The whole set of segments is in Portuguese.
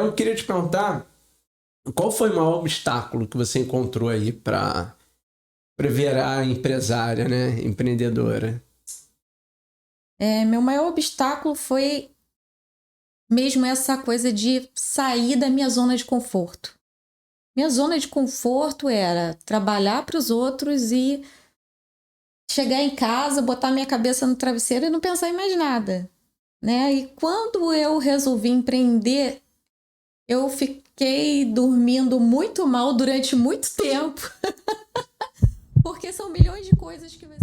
Léo, eu queria te perguntar, qual foi o maior obstáculo que você encontrou aí para virar empresária, né? Empreendedora? Meu maior obstáculo foi mesmo essa coisa de sair da minha zona de conforto. Minha zona de conforto era trabalhar para os outros e chegar em casa, botar minha cabeça no travesseiro e não pensar em mais nada, né? E quando eu resolvi empreender, eu fiquei dormindo muito mal durante muito tempo, porque são milhões de coisas que você...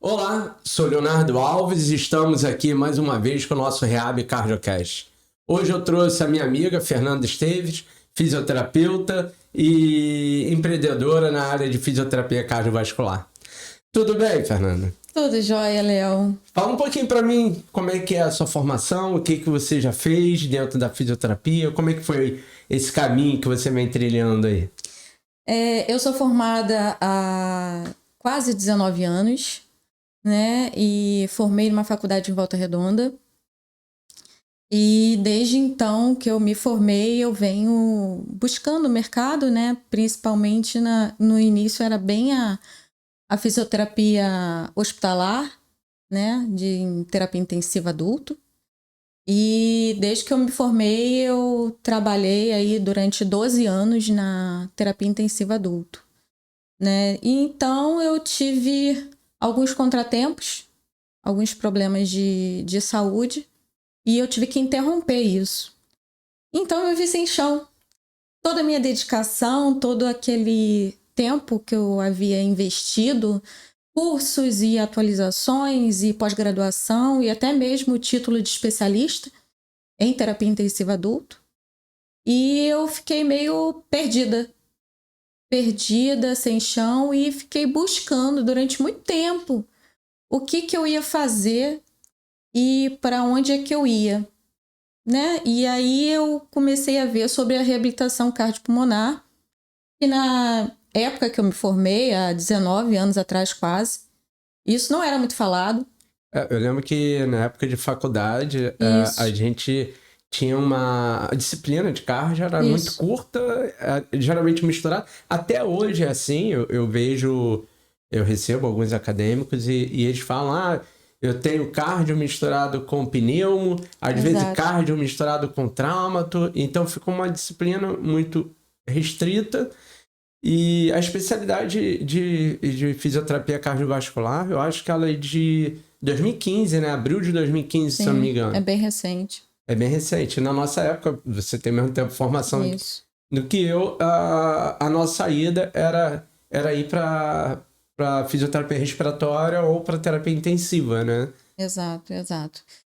Olá, sou Leonardo Alves e estamos aqui mais uma vez com o nosso Rehab CardioCast. Hoje eu trouxe a minha amiga Fernanda Esteves, fisioterapeuta e empreendedora na área de fisioterapia cardiovascular. Tudo bem, Fernanda? Tudo jóia, Léo. Fala um pouquinho para mim como é que é a sua formação, o que você já fez dentro da fisioterapia, como é que foi esse caminho que você vem trilhando aí? Eu sou formada há quase 19 anos, né? E formei numa faculdade em Volta Redonda. E desde então que eu me formei, eu venho buscando o mercado, né? Principalmente no início era bem a fisioterapia hospitalar, né? De terapia intensiva adulto. E desde que eu me formei, eu trabalhei aí durante 12 anos na terapia intensiva adulto, né? E então eu tive alguns contratempos, alguns problemas de saúde, e eu tive que interromper isso. Então eu vi sem chão. Toda a minha dedicação, todo aquele tempo que eu havia investido, cursos e atualizações e pós-graduação e até mesmo o título de especialista em terapia intensiva adulto. E eu fiquei meio perdida, sem chão, e fiquei buscando durante muito tempo o que eu ia fazer e para onde é que eu ia, né? E aí eu comecei a ver sobre a reabilitação cardiopulmonar, e na época que eu me formei, há 19 anos atrás quase, isso não era muito falado. Eu lembro que na época de faculdade, a gente tinha uma disciplina de cardio, era muito curta, geralmente misturada. Até hoje é assim, eu vejo, eu recebo alguns acadêmicos e eles falam, eu tenho cardio misturado com pneumo, às vezes cardio misturado com traumato, então ficou uma disciplina muito restrita. E a especialidade de fisioterapia cardiovascular, eu acho que ela é de 2015, né? Abril de 2015, Sim, se eu não me engano. É bem recente. É bem recente. Na nossa época, você tem o mesmo tempo de formação do que eu, a nossa saída era ir para fisioterapia respiratória ou para terapia intensiva, né? Exato.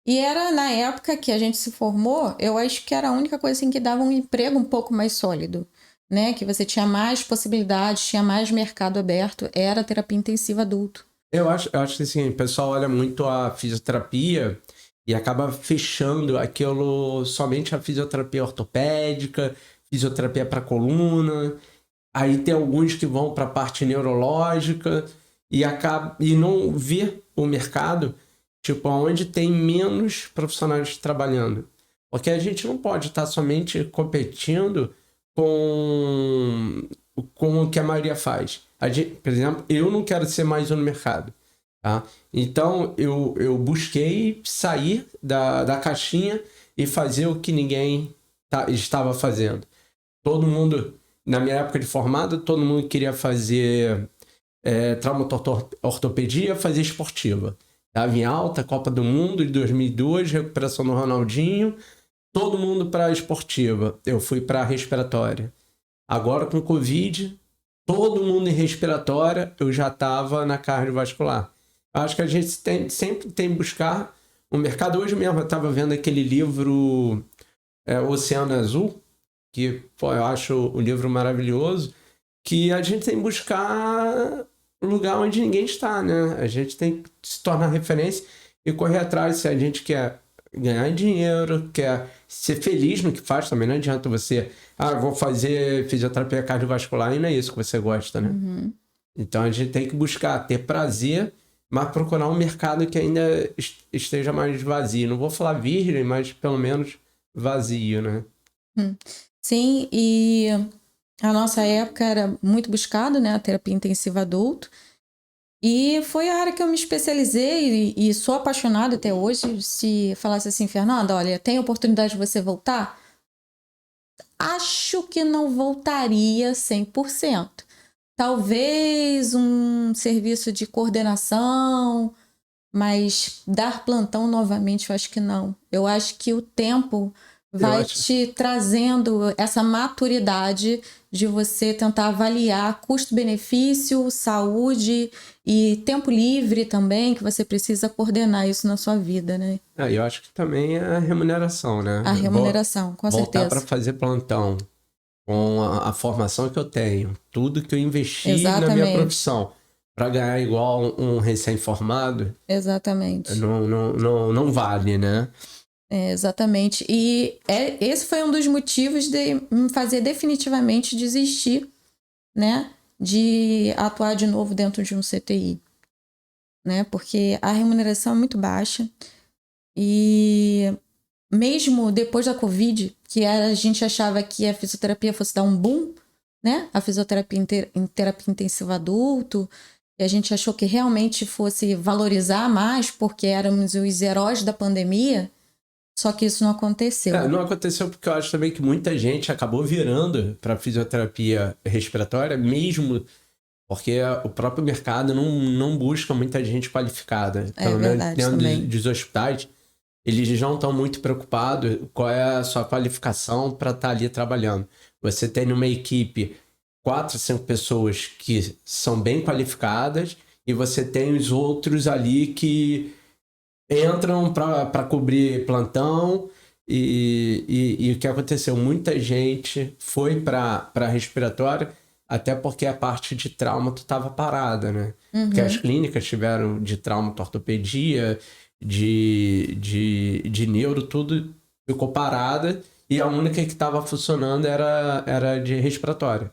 E era na época que a gente se formou, eu acho que era a única coisa assim que dava um emprego um pouco mais sólido, né? Que você tinha mais possibilidades, tinha mais mercado aberto, era a terapia intensiva adulto. Eu acho que assim, o pessoal olha muito a fisioterapia e acaba fechando aquilo somente a fisioterapia ortopédica, fisioterapia para coluna. Aí tem alguns que vão para a parte neurológica e não vê o mercado, tipo, onde tem menos profissionais trabalhando. Porque a gente não pode estar somente competindo com o que a maioria faz. Por exemplo, eu não quero ser mais um no mercado. Tá? Então, eu busquei sair da caixinha e fazer o que ninguém estava fazendo. Todo mundo, na minha época de formado, todo mundo queria fazer traumatortopedia, fazer esportiva. Estava em alta, Copa do Mundo de 2002, recuperação do Ronaldinho, todo mundo para esportiva. Eu fui para respiratória. Agora com Covid, todo mundo em respiratória, eu já estava na cardiovascular. Acho que a gente sempre tem que buscar o mercado. Hoje mesmo eu estava vendo aquele livro Oceano Azul, que eu acho um livro maravilhoso, que a gente tem que buscar o lugar onde ninguém está, né? A gente tem que se tornar referência e correr atrás. Se a gente quer ganhar dinheiro, quer ser feliz no que faz, também não adianta você, vou fazer fisioterapia cardiovascular e não é isso que você gosta, né? Uhum. Então a gente tem que buscar ter prazer, mas procurar um mercado que ainda esteja mais vazio. Não vou falar virgem, mas pelo menos vazio, né? Sim, e a nossa época era muito buscado, né? A terapia intensiva adulto. E foi a área que eu me especializei e sou apaixonada até hoje. Se falasse assim, Fernanda, olha, tem oportunidade de você voltar? Acho que não voltaria 100%. Talvez um serviço de coordenação, mas dar plantão novamente, eu acho que não. Eu acho que o tempo vai te trazendo essa maturidade de você tentar avaliar custo-benefício, saúde e tempo livre também, que você precisa coordenar isso na sua vida, né? Eu acho que também é a remuneração, né? A remuneração, com Voltar para certeza. fazer plantão com a formação que eu tenho, tudo que eu investi na minha Exatamente. profissão, para ganhar igual um recém-formado, Exatamente. não vale, né? Exatamente. E esse foi um dos motivos de me fazer definitivamente desistir, né, de atuar de novo dentro de um CTI, né, porque a remuneração é muito baixa e mesmo depois da Covid, que a gente achava que a fisioterapia fosse dar um boom, né, a fisioterapia em terapia intensiva adulto, e a gente achou que realmente fosse valorizar mais porque éramos os heróis da pandemia. Só que isso não aconteceu. Não aconteceu porque eu acho também que muita gente acabou virando para fisioterapia respiratória, mesmo porque o próprio mercado não busca muita gente qualificada. Pelo menos dentro dos hospitais, eles já não estão muito preocupados qual é a sua qualificação para estar ali trabalhando. Você tem numa equipe 4, 5 pessoas que são bem qualificadas e você tem os outros ali que entram para cobrir plantão e o que aconteceu? Muita gente foi para respiratória até porque a parte de trauma estava parada, né? Porque as clínicas tiveram de trauma, ortopedia, de neuro, tudo ficou parada e a única que estava funcionando era de respiratória.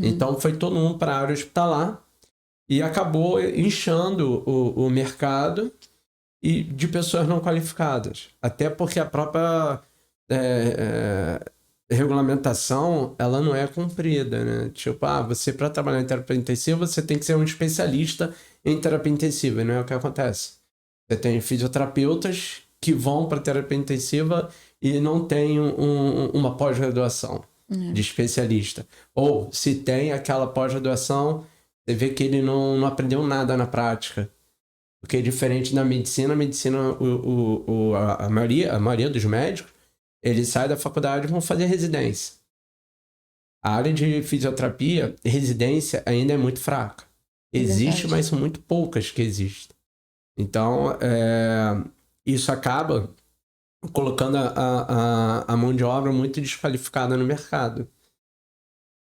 Então foi todo mundo para a área hospitalar e acabou inchando o mercado e de pessoas não qualificadas. Até porque a própria regulamentação, ela não é cumprida, né? Tipo, você para trabalhar em terapia intensiva, você tem que ser um especialista em terapia intensiva, e não é o que acontece. Você tem fisioterapeutas que vão para terapia intensiva e não tem uma pós-graduação de especialista. Ou, se tem aquela pós-graduação, você vê que ele não aprendeu nada na prática. Porque diferente da medicina, a medicina, a maioria dos médicos, eles saem da faculdade e vão fazer residência. A área de fisioterapia, residência, ainda é muito fraca. Existe, mas são muito poucas que existem. Então, isso acaba colocando a mão de obra muito desqualificada no mercado.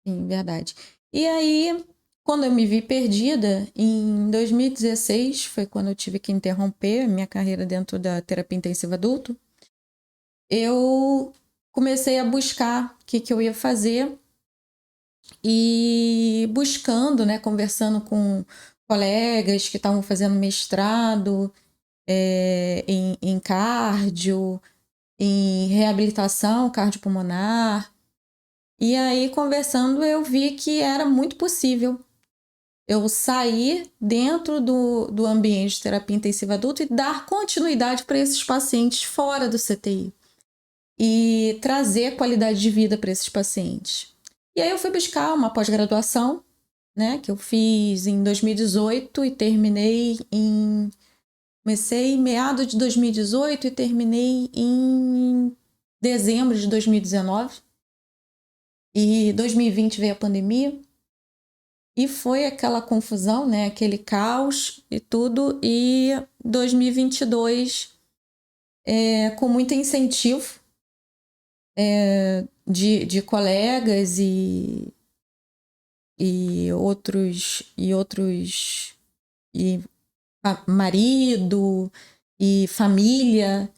Sim, verdade. E aí, quando eu me vi perdida, em 2016, foi quando eu tive que interromper a minha carreira dentro da terapia intensiva adulto, eu comecei a buscar o que eu ia fazer e buscando, né, conversando com colegas que estavam fazendo mestrado em cardio, em reabilitação cardiopulmonar. E aí, conversando, eu vi que era muito possível eu sair dentro do ambiente de terapia intensiva adulta e dar continuidade para esses pacientes fora do CTI. E trazer qualidade de vida para esses pacientes. E aí eu fui buscar uma pós-graduação, né, que eu fiz em 2018 e terminei em... Comecei em meados de 2018 e terminei em dezembro de 2019. E 2020 veio a pandemia. E foi aquela confusão, né? Aquele caos e tudo. E 2022, com muito incentivo de colegas e marido e família,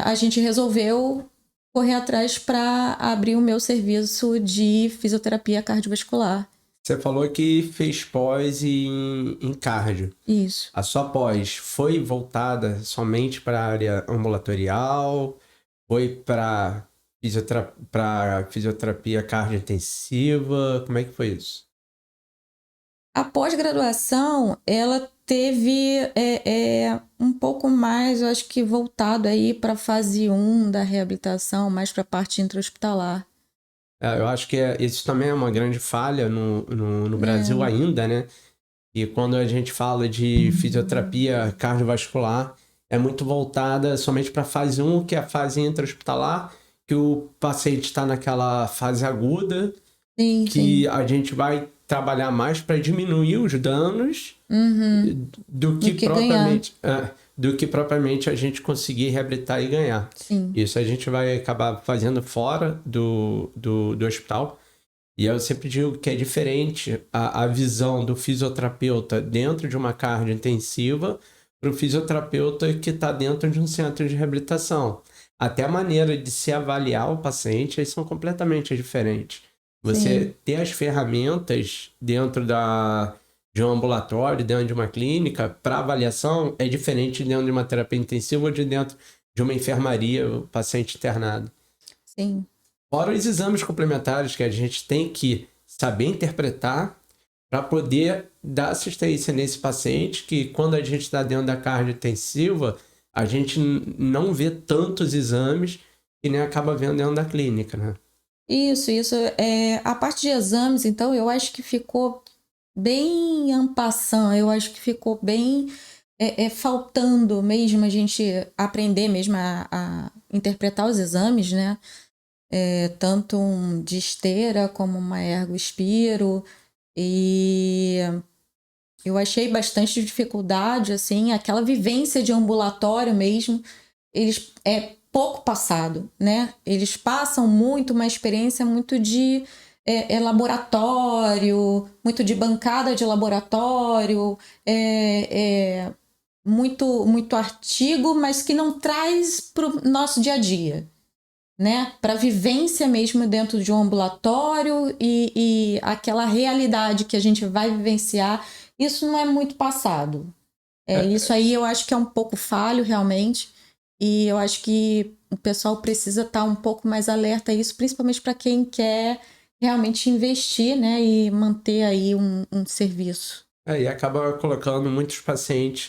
a gente resolveu correr atrás para abrir o meu serviço de fisioterapia cardiovascular. Você falou que fez pós em cardio. Isso. A sua pós foi voltada somente para a área ambulatorial? Foi para fisioterapia cardiointensiva? Como é que foi isso? A pós-graduação, ela teve um pouco mais, eu acho que voltado aí para a fase 1 da reabilitação, mais para a parte intra-hospitalar. Eu acho que isso também é uma grande falha no Brasil ainda, né? E quando a gente fala de fisioterapia cardiovascular, é muito voltada somente para a fase 1, que é a fase intra-hospitalar, que o paciente está naquela fase aguda, Sim, que sim. a gente vai trabalhar mais para diminuir os danos do que ganhar. propriamente a gente conseguir reabilitar e ganhar. Sim. Isso a gente vai acabar fazendo fora do hospital. E eu sempre digo que é diferente a visão do fisioterapeuta dentro de uma carga intensiva para o fisioterapeuta que está dentro de um centro de reabilitação. Até a maneira de se avaliar o paciente, eles são completamente diferentes. Você ter as ferramentas dentro de um ambulatório, dentro de uma clínica, para avaliação, é diferente dentro de uma terapia intensiva ou de dentro de uma enfermaria, o paciente internado. Sim. Fora os exames complementares que a gente tem que saber interpretar para poder dar assistência nesse paciente, que quando a gente está dentro da carga intensiva, a gente não vê tantos exames que nem acaba vendo dentro da clínica, né? Isso. A parte de exames, então, eu acho que ficou bem en passant, eu acho que ficou bem faltando mesmo a gente aprender mesmo a interpretar os exames, né? Tanto um de esteira como uma ergospiro, e eu achei bastante dificuldade, assim, aquela vivência de ambulatório mesmo, eles pouco passado, né? Eles passam muito uma experiência muito de laboratório, muito de bancada de laboratório, muito artigo, mas que não traz para o nosso dia a dia, né? Para a vivência mesmo dentro de um ambulatório e aquela realidade que a gente vai vivenciar, isso não é muito passado. Isso aí eu acho que é um pouco falho realmente, e eu acho que o pessoal precisa estar um pouco mais alerta a isso, principalmente para quem quer realmente investir, né, e manter aí um serviço. E acaba colocando muitos pacientes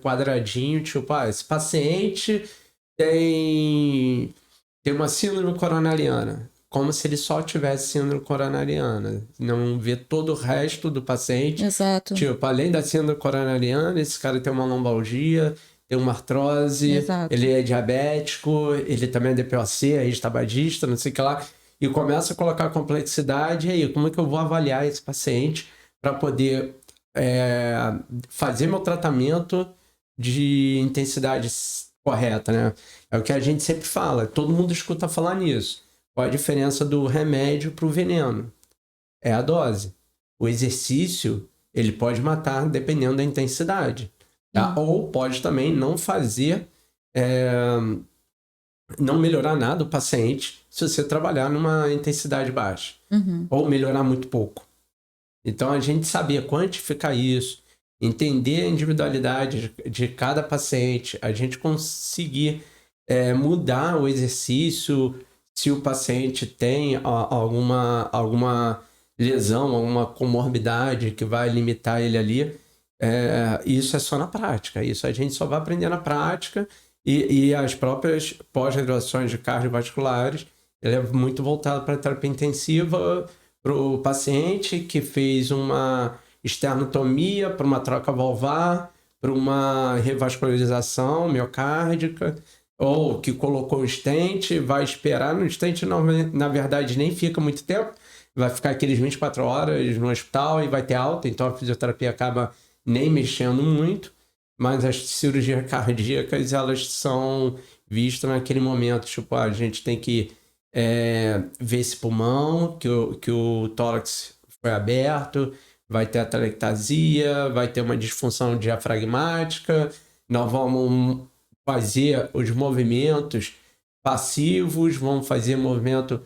quadradinho, tipo, esse paciente tem uma síndrome coronariana, como se ele só tivesse síndrome coronariana, não vê todo o resto do paciente. Exato. Tipo, além da síndrome coronariana, esse cara tem uma lombalgia, tem uma artrose, Exato. ele é diabético, ele também é DPOC, é ex-tabagista, não sei o que lá, e começa a colocar complexidade. E aí, como é que eu vou avaliar esse paciente para poder fazer meu tratamento de intensidade correta, né? É o que a gente sempre fala, todo mundo escuta falar nisso. Qual a diferença do remédio para o veneno? É a dose. O exercício, ele pode matar dependendo da intensidade. Tá? Ou pode também não fazer, não melhorar nada o paciente se você trabalhar numa intensidade baixa. Ou melhorar muito pouco. Então, a gente saber quantificar isso, entender a individualidade de cada paciente, a gente conseguir mudar o exercício se o paciente tem alguma lesão, alguma comorbidade que vai limitar ele ali. Isso é só na prática. Isso a gente só vai aprender na prática, e as próprias pós-graduações de cardiovasculares, ele é muito voltado para a terapia intensiva, para o paciente que fez uma esternotomia, para uma troca valvar, para uma revascularização miocárdica, ou que colocou um stent, vai esperar no stent, não, na verdade nem fica muito tempo, vai ficar aqueles 24 horas no hospital e vai ter alta, então a fisioterapia acaba nem mexendo muito, mas as cirurgias cardíacas, elas são vistas naquele momento, tipo, a gente tem que ver esse pulmão, que o tórax foi aberto, vai ter atelectasia, vai ter uma disfunção diafragmática, nós vamos fazer os movimentos passivos, vamos fazer movimento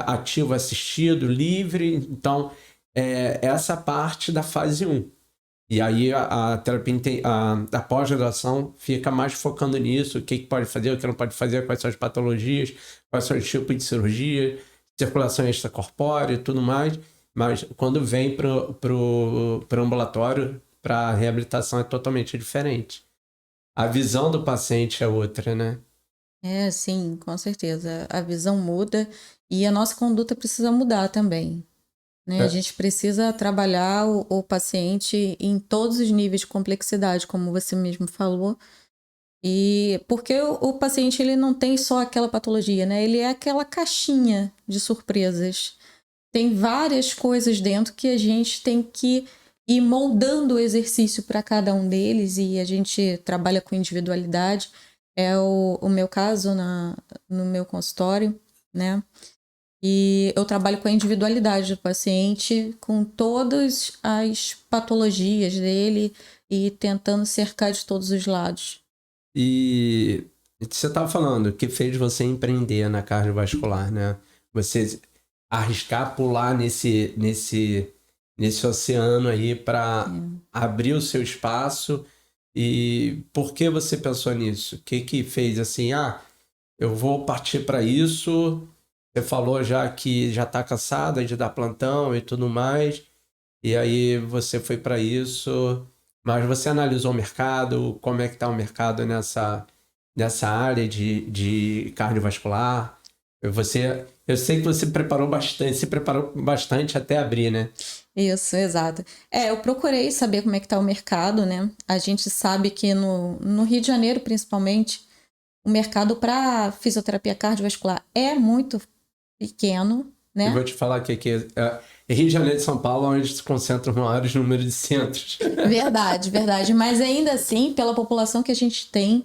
ativo assistido, livre. Então, essa parte da fase 1. E aí a terapia, a pós-graduação fica mais focando nisso, o que pode fazer, o que não pode fazer, quais são as patologias, quais são os tipos de cirurgia, circulação extracorpórea e tudo mais. Mas quando vem pro ambulatório, para reabilitação é totalmente diferente. A visão do paciente é outra, né? Sim, com certeza. A visão muda e a nossa conduta precisa mudar também. Né? A gente precisa trabalhar o paciente em todos os níveis de complexidade, como você mesmo falou. E porque o paciente ele não tem só aquela patologia, né? Ele é aquela caixinha de surpresas. Tem várias coisas dentro que a gente tem que ir moldando o exercício para cada um deles, e a gente trabalha com individualidade. É o meu caso no meu consultório, né? E eu trabalho com a individualidade do paciente, com todas as patologias dele e tentando cercar de todos os lados. E você estava falando que fez você empreender na cardiovascular, né? Você arriscar pular nesse oceano aí para abrir o seu espaço. E por que você pensou nisso? O que fez assim, eu vou partir para isso? Você falou já que já está cansada de dar plantão e tudo mais, e aí você foi para isso, mas você analisou o mercado, como é que está o mercado nessa área de cardiovascular? Eu sei que você se preparou bastante até abrir, né? Isso, exato. Eu procurei saber como é que está o mercado, né? A gente sabe que no Rio de Janeiro, principalmente, o mercado para fisioterapia cardiovascular é muito pequeno, né? Eu vou te falar que aqui Rio de Janeiro e São Paulo é onde se concentram os maiores números de centros. Verdade, verdade. Mas ainda assim, pela população que a gente tem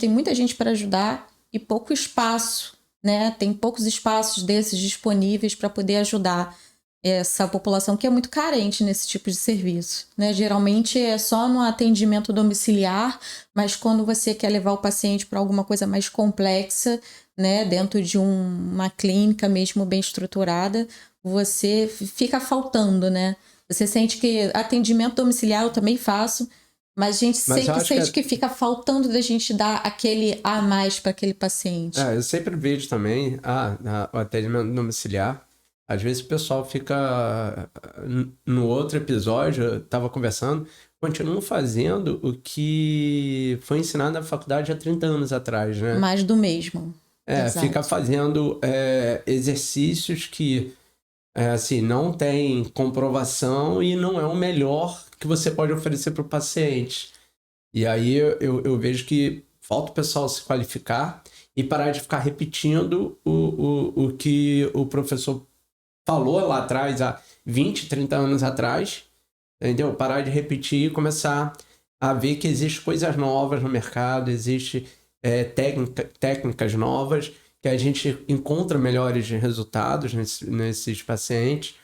muita gente para ajudar e pouco espaço, né? Tem poucos espaços desses disponíveis para poder ajudar essa população que é muito carente nesse tipo de serviço, né? Geralmente é só no atendimento domiciliar, mas quando você quer levar o paciente para alguma coisa mais complexa, né? Dentro de uma clínica mesmo bem estruturada, você fica faltando, né? Você sente que atendimento domiciliar eu também faço, mas a gente sente que fica faltando da gente dar aquele a mais para aquele paciente. Eu sempre vejo também o atendimento domiciliar. Às vezes o pessoal fica... No outro episódio, eu estava conversando, continuam fazendo o que foi ensinado na faculdade há 30 anos atrás, né? Mais do mesmo. Fica fazendo exercícios que assim, não tem comprovação e não é o melhor que você pode oferecer para o paciente. E aí eu vejo que falta o pessoal se qualificar e parar de ficar repetindo o que o professor falou lá atrás, há 20, 30 anos atrás, entendeu? Parar de repetir e começar a ver que existem coisas novas no mercado, existem técnicas novas, que a gente encontra melhores resultados nesses pacientes.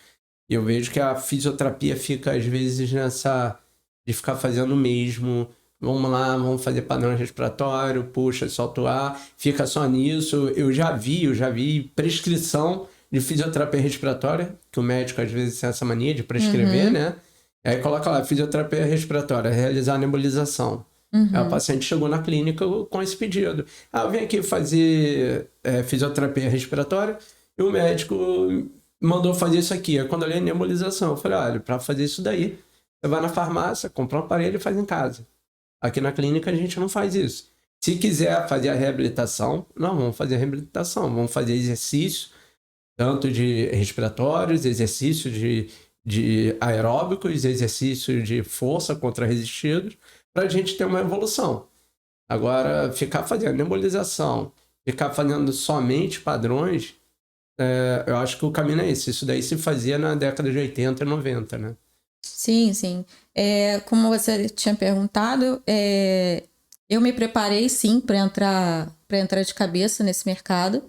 E eu vejo que a fisioterapia fica, às vezes, nessa de ficar fazendo o mesmo. Vamos lá, vamos fazer padrão respiratório, puxa, solta o ar, fica só nisso. Eu já vi prescrição de fisioterapia respiratória, que o médico às vezes tem essa mania de prescrever, né? Aí coloca lá, fisioterapia respiratória, realizar nebulização. Aí o paciente chegou na clínica com esse pedido. Eu vim aqui fazer fisioterapia respiratória e o médico mandou fazer isso aqui. Aí quando eu li a nebulização, eu falei, olha, para fazer isso daí, você vai na farmácia, compra um aparelho e faz em casa. Aqui na clínica a gente não faz isso. Se quiser fazer a reabilitação, nós vamos fazer a reabilitação. Vamos fazer exercícios, tanto de respiratórios, exercícios de aeróbicos, exercícios de força contra resistidos, para a gente ter uma evolução. Agora, ficar fazendo nebulização, ficar fazendo somente padrões, eu acho que o caminho é esse. Isso daí se fazia na década de 80 e 90, né? Sim, sim. Como você tinha perguntado, eu me preparei sim para entrar de cabeça nesse mercado.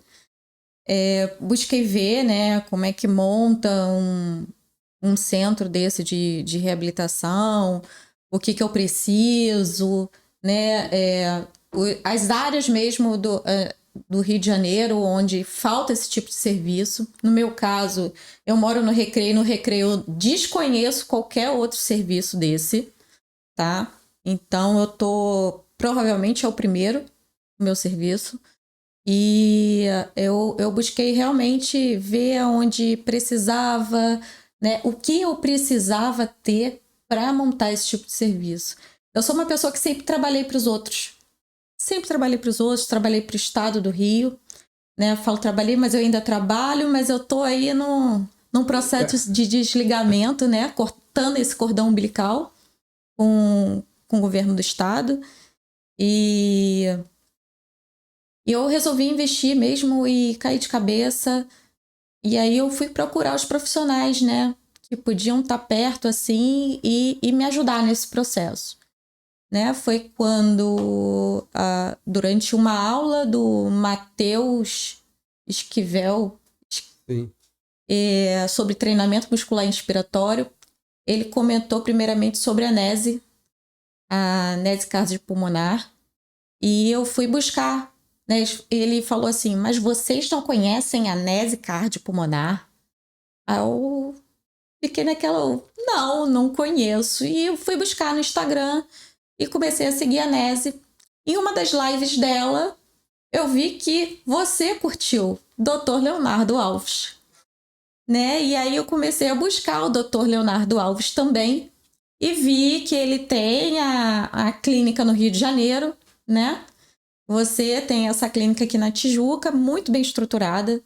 Busquei ver, né, como é que monta um centro desse de reabilitação, o que eu preciso, né, as áreas mesmo do Rio de Janeiro, onde falta esse tipo de serviço. No meu caso, eu moro no Recreio. No Recreio eu desconheço qualquer outro serviço desse, tá? Então, provavelmente é o primeiro, o meu serviço. E eu busquei realmente ver onde precisava, né? O que eu precisava ter para montar esse tipo de serviço. Eu sou uma pessoa que sempre trabalhei para os outros. Sempre trabalhei para os outros, trabalhei para o estado do Rio, né? Eu falo trabalhei, mas eu ainda trabalho, mas eu tô aí num processo de desligamento, né? Cortando esse cordão umbilical com o governo do estado. E eu resolvi investir mesmo e cair de cabeça. E aí eu fui procurar os profissionais, né? Que podiam estar perto, assim, e me ajudar nesse processo. Né? Foi quando, durante uma aula do Matheus Esquivel, sobre treinamento muscular inspiratório, ele comentou primeiramente sobre a NESE cardiopulmonar, e eu fui buscar, né? Ele falou assim, mas vocês não conhecem a NESE cardiopulmonar? Aí eu fiquei naquela, não conheço, e eu fui buscar no Instagram e comecei a seguir a NESE. Em uma das lives dela, eu vi que você curtiu Dr. Leonardo Alves, né? E aí eu comecei a buscar o Dr. Leonardo Alves também e vi que ele tem a clínica no Rio de Janeiro, né? Você tem essa clínica aqui na Tijuca, muito bem estruturada.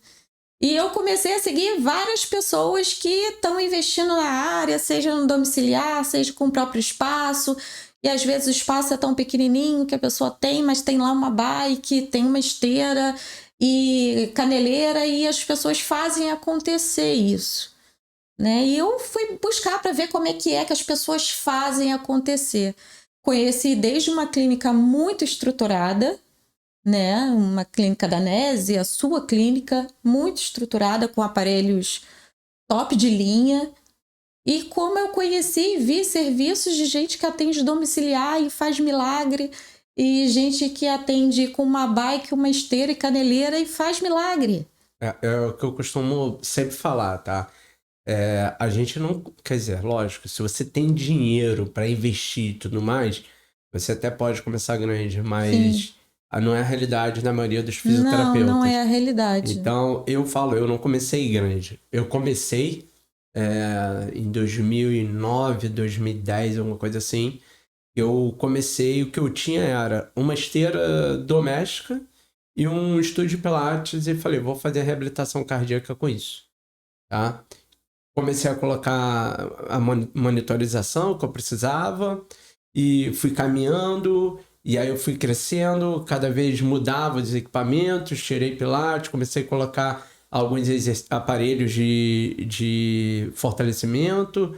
E eu comecei a seguir várias pessoas que estão investindo na área, seja no domiciliar, seja com o próprio espaço. E às vezes o espaço é tão pequenininho que a pessoa tem, mas tem lá uma bike, tem uma esteira e caneleira, e as pessoas fazem acontecer isso, né? E eu fui buscar para ver como é que as pessoas fazem acontecer. Conheci desde uma clínica muito estruturada, né? Uma clínica da NESE, a sua clínica, muito estruturada, com aparelhos top de linha. E como eu conheci e vi serviços de gente que atende domiciliar e faz milagre, e gente que atende com uma bike, uma esteira e caneleira e faz milagre. É o que eu costumo sempre falar, tá? A gente não... Quer dizer, lógico, se você tem dinheiro para investir e tudo mais, você até pode começar grande, mas não é a realidade da maioria dos fisioterapeutas. Não é a realidade. Então, eu falo, eu não comecei grande. Eu comecei em 2009, 2010, alguma coisa assim. Eu comecei, o que eu tinha era uma esteira doméstica e um estúdio de pilates, e falei, vou fazer a reabilitação cardíaca com isso, tá? Comecei a colocar a monitorização que eu precisava e fui caminhando, e aí eu fui crescendo, cada vez mudava os equipamentos, tirei pilates, comecei a colocar alguns aparelhos de fortalecimento,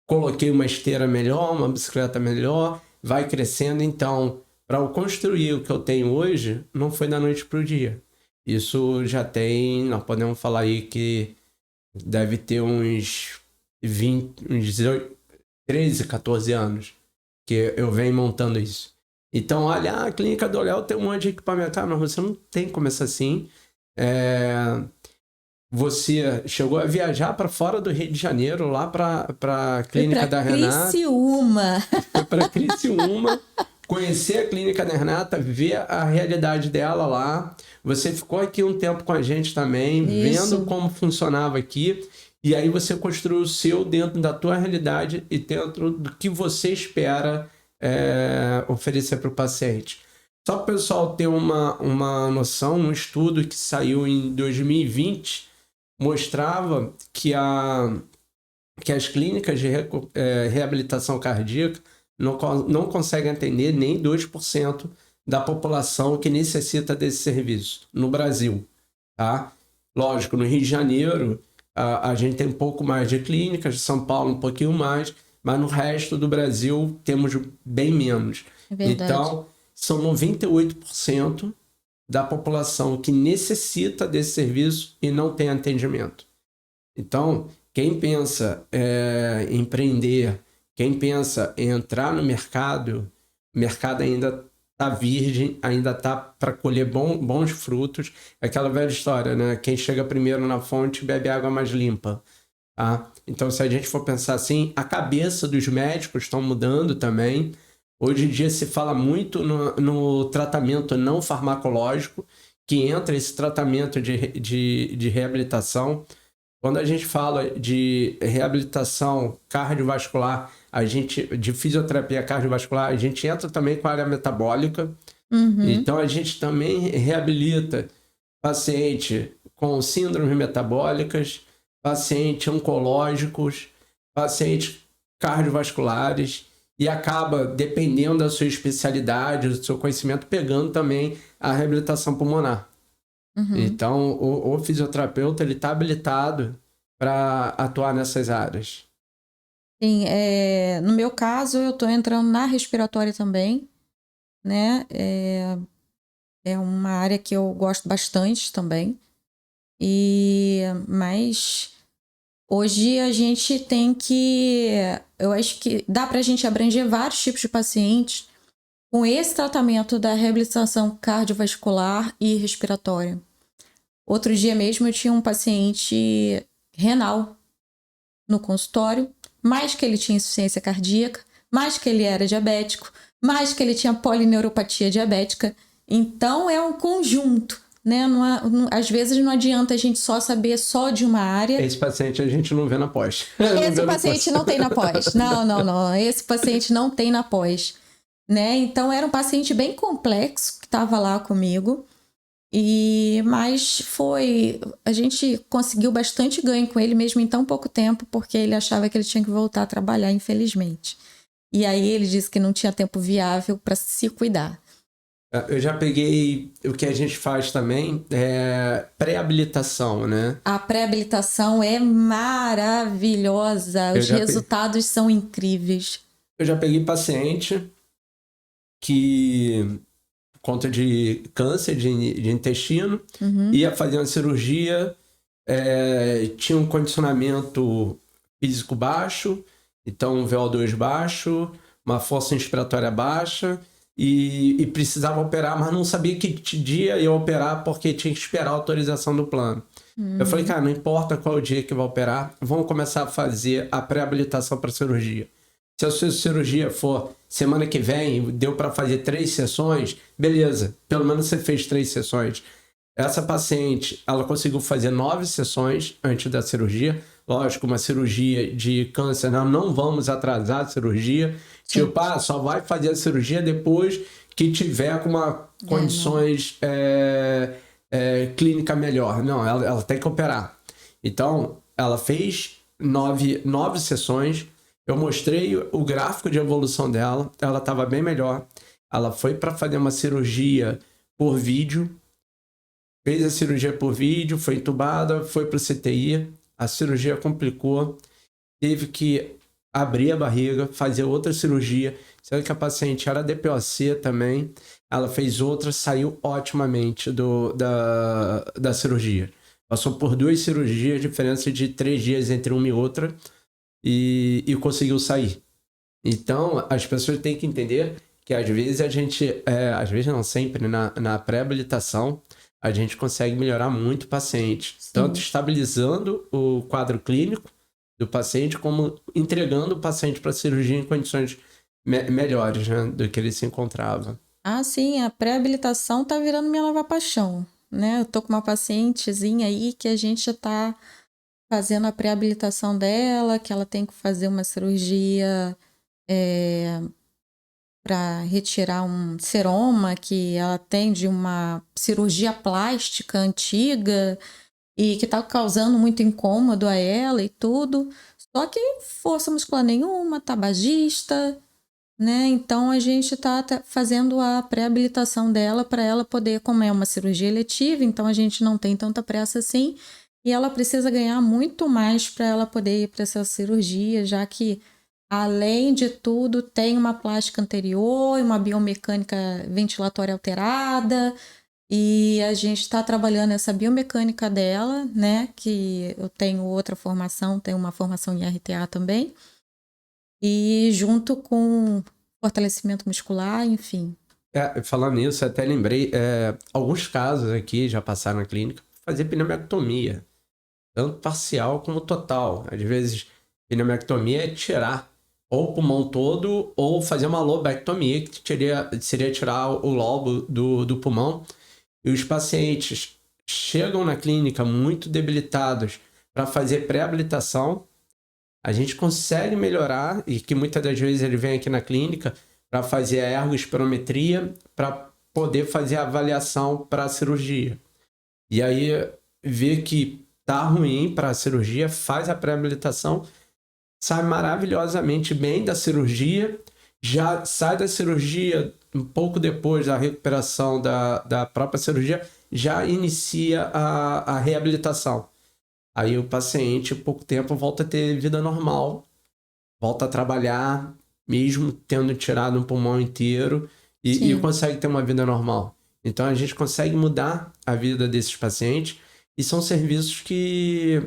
coloquei uma esteira melhor, uma bicicleta melhor, vai crescendo. Então, para eu construir o que eu tenho hoje, não foi da noite para o dia. Isso já tem, nós podemos falar aí que deve ter uns 18, 13, 14 anos que eu venho montando isso. Então, olha, a clínica do Léo tem um monte de equipamento. Mas você não tem como começar assim. Você chegou a viajar para fora do Rio de Janeiro, lá para a clínica da Renata. Foi para Criciúma, conhecer a clínica da Renata, ver a realidade dela lá. Você ficou aqui um tempo com a gente também, vendo como funcionava aqui. E aí você construiu o seu dentro da tua realidade e dentro do que você espera oferecer para o paciente. Só para o pessoal ter uma noção, um estudo que saiu em 2020 mostrava que as clínicas de reabilitação cardíaca não conseguem atender nem 2% da população que necessita desse serviço no Brasil, tá? Lógico, no Rio de Janeiro a gente tem um pouco mais de clínicas, São Paulo um pouquinho mais, mas no resto do Brasil temos bem menos. Então, são 98% da população que necessita desse serviço e não tem atendimento. Então, quem pensa em empreender, quem pensa em entrar no mercado, o mercado ainda tá virgem, ainda tá para colher bons frutos. É aquela velha história, né? Quem chega primeiro na fonte bebe água mais limpa. Tá? Então, se a gente for pensar assim, a cabeça dos médicos estão mudando também. Hoje em dia se fala muito no tratamento não farmacológico, que entra esse tratamento de reabilitação. Quando a gente fala de reabilitação cardiovascular, de fisioterapia cardiovascular, a gente entra também com a área metabólica. Então, a gente também reabilita paciente com síndromes metabólicas, pacientes oncológicos, pacientes cardiovasculares e acaba, dependendo da sua especialidade, do seu conhecimento, pegando também a reabilitação pulmonar. Então, o fisioterapeuta ele está habilitado para atuar nessas áreas. Sim, no meu caso, eu estou entrando na respiratória também, né? É uma área que eu gosto bastante também. Mas hoje a gente tem que... Eu acho que dá para a gente abranger vários tipos de pacientes com esse tratamento da reabilitação cardiovascular e respiratória. Outro dia mesmo eu tinha um paciente renal no consultório, mais que ele tinha insuficiência cardíaca, mais que ele era diabético, mais que ele tinha polineuropatia diabética. Então é um conjunto, né? Às vezes não adianta a gente só saber só de uma área. Esse paciente a gente não vê na pós. Esse paciente não tem na pós. Não. Esse paciente não tem na pós, né? Então era um paciente bem complexo que estava lá comigo. Mas a gente conseguiu bastante ganho com ele mesmo em tão pouco tempo, porque ele achava que ele tinha que voltar a trabalhar, infelizmente. E aí ele disse que não tinha tempo viável para se cuidar. Eu já peguei o que a gente faz também, pré-habilitação, né? A pré-habilitação é maravilhosa, os resultados são incríveis. Eu já peguei paciente que... conta de câncer de intestino, ia fazer uma cirurgia, tinha um condicionamento físico baixo, então um VO2 baixo, uma força inspiratória baixa, e precisava operar, mas não sabia que dia ia operar porque tinha que esperar a autorização do plano. Eu falei, cara, não importa qual dia que vai operar, vamos começar a fazer a pré-habilitação para cirurgia. Se a sua cirurgia for semana que vem, deu para fazer 3 sessões, beleza, pelo menos você fez 3 sessões. Essa paciente, ela conseguiu fazer 9 sessões antes da cirurgia. Lógico, uma cirurgia de câncer, não vamos atrasar a cirurgia. Sim. Tipo, só vai fazer a cirurgia depois que tiver com condições clínica melhor. Não, ela tem que operar. Então, ela fez 9 sessões. Eu mostrei o gráfico de evolução dela, ela estava bem melhor. Ela foi para fazer uma cirurgia por vídeo, fez a cirurgia por vídeo, foi entubada, foi para o CTI, a cirurgia complicou, teve que abrir a barriga, fazer outra cirurgia, sendo que a paciente era DPOC também, ela fez outra, saiu otimamente da cirurgia. Passou por 2 cirurgias, diferença de 3 dias entre uma e outra, e conseguiu sair. Então, as pessoas têm que entender que às vezes a gente, às vezes não sempre, na pré-habilitação, a gente consegue melhorar muito o paciente. Sim. Tanto estabilizando o quadro clínico do paciente, como entregando o paciente para a cirurgia em condições melhores, né, do que ele se encontrava. Sim, a pré-habilitação tá virando minha nova paixão, né? Eu tô com uma pacientezinha aí que a gente já tá fazendo a pré-habilitação dela, que ela tem que fazer uma cirurgia para retirar um seroma que ela tem de uma cirurgia plástica antiga e que está causando muito incômodo a ela e tudo. Só que força muscular nenhuma, tabagista, né? Então a gente está fazendo a pré-habilitação dela para ela poder, como é uma cirurgia eletiva, então a gente não tem tanta pressa assim. E ela precisa ganhar muito mais para ela poder ir para essa cirurgia, já que, além de tudo, tem uma plástica anterior e uma biomecânica ventilatória alterada. E a gente está trabalhando essa biomecânica dela, né? Que eu tenho outra formação, tenho uma formação em RTA também. E junto com fortalecimento muscular, enfim. Falando nisso, até lembrei, alguns casos aqui já passaram na clínica, fazer pneumectomia, tanto parcial como total. Às vezes, pneumectomia é tirar ou o pulmão todo ou fazer uma lobectomia, que seria tirar o lobo do pulmão. E os pacientes chegam na clínica muito debilitados para fazer pré-habilitação. A gente consegue melhorar, e que muitas das vezes ele vem aqui na clínica para fazer a ergospirometria, para poder fazer a avaliação para a cirurgia. E aí vê que tá ruim para a cirurgia, faz a pré-habilitação, sai maravilhosamente bem da cirurgia, já sai da cirurgia um pouco depois da recuperação da própria cirurgia, já inicia a reabilitação. Aí o paciente, em pouco tempo, volta a ter vida normal, volta a trabalhar, mesmo tendo tirado um pulmão inteiro, e consegue ter uma vida normal. Então a gente consegue mudar a vida desses pacientes, e são serviços que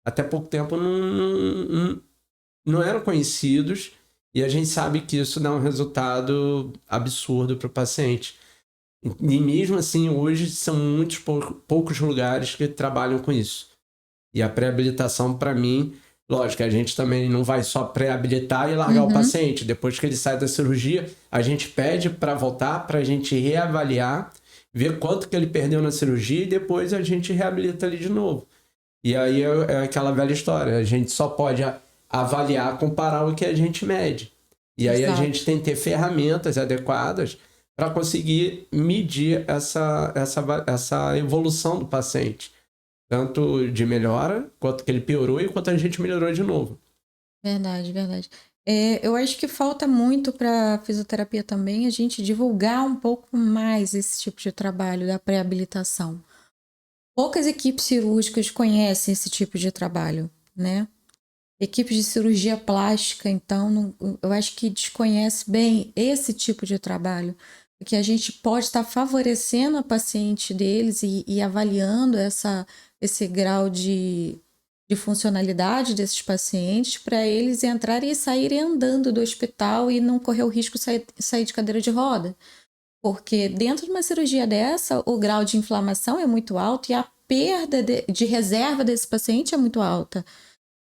até pouco tempo não eram conhecidos, e a gente sabe que isso dá um resultado absurdo para o paciente. E mesmo assim, hoje são muitos poucos lugares que trabalham com isso. E a pré-habilitação, para mim, lógico, a gente também não vai só pré-habilitar e largar o paciente. Depois que ele sai da cirurgia, a gente pede para voltar, para a gente reavaliar, ver quanto que ele perdeu na cirurgia e depois a gente reabilita ele de novo. E aí é aquela velha história, a gente só pode avaliar, comparar o que a gente mede. E aí a gente tem que ter ferramentas adequadas para conseguir medir essa evolução do paciente. Tanto de melhora, quanto que ele piorou e quanto a gente melhorou de novo. Verdade, verdade. Eu acho que falta muito para fisioterapia também a gente divulgar um pouco mais esse tipo de trabalho da pré-habilitação. Poucas equipes cirúrgicas conhecem esse tipo de trabalho, né? Equipes de cirurgia plástica, então, eu acho que desconhece bem esse tipo de trabalho, porque a gente pode estar favorecendo a paciente deles e avaliando esse grau de funcionalidade desses pacientes para eles entrarem e saírem andando do hospital e não correr o risco de sair de cadeira de roda. Porque dentro de uma cirurgia dessa, o grau de inflamação é muito alto e a perda de reserva desse paciente é muito alta.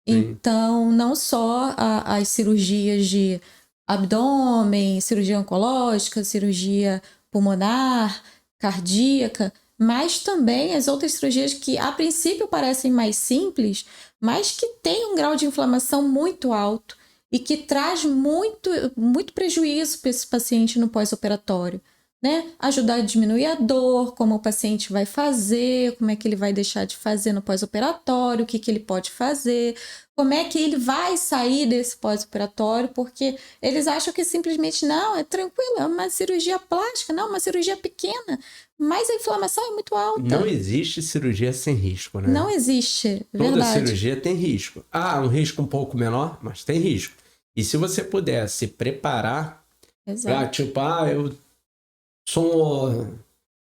Sim. Então, não só as cirurgias de abdômen, cirurgia oncológica, cirurgia pulmonar, cardíaca, mas também as outras cirurgias que a princípio parecem mais simples, mas que têm um grau de inflamação muito alto e que traz muito, muito prejuízo para esse paciente no pós-operatório. Né? Ajudar a diminuir a dor, como o paciente vai fazer, como é que ele vai deixar de fazer no pós-operatório, o que ele pode fazer, como é que ele vai sair desse pós-operatório, porque eles acham que simplesmente, não, é tranquilo, é uma cirurgia plástica, não, uma cirurgia pequena, mas a inflamação é muito alta. Não existe cirurgia sem risco, né? Não existe, verdade. Toda cirurgia tem risco. Um risco um pouco menor, mas tem risco. E se você puder se preparar, eu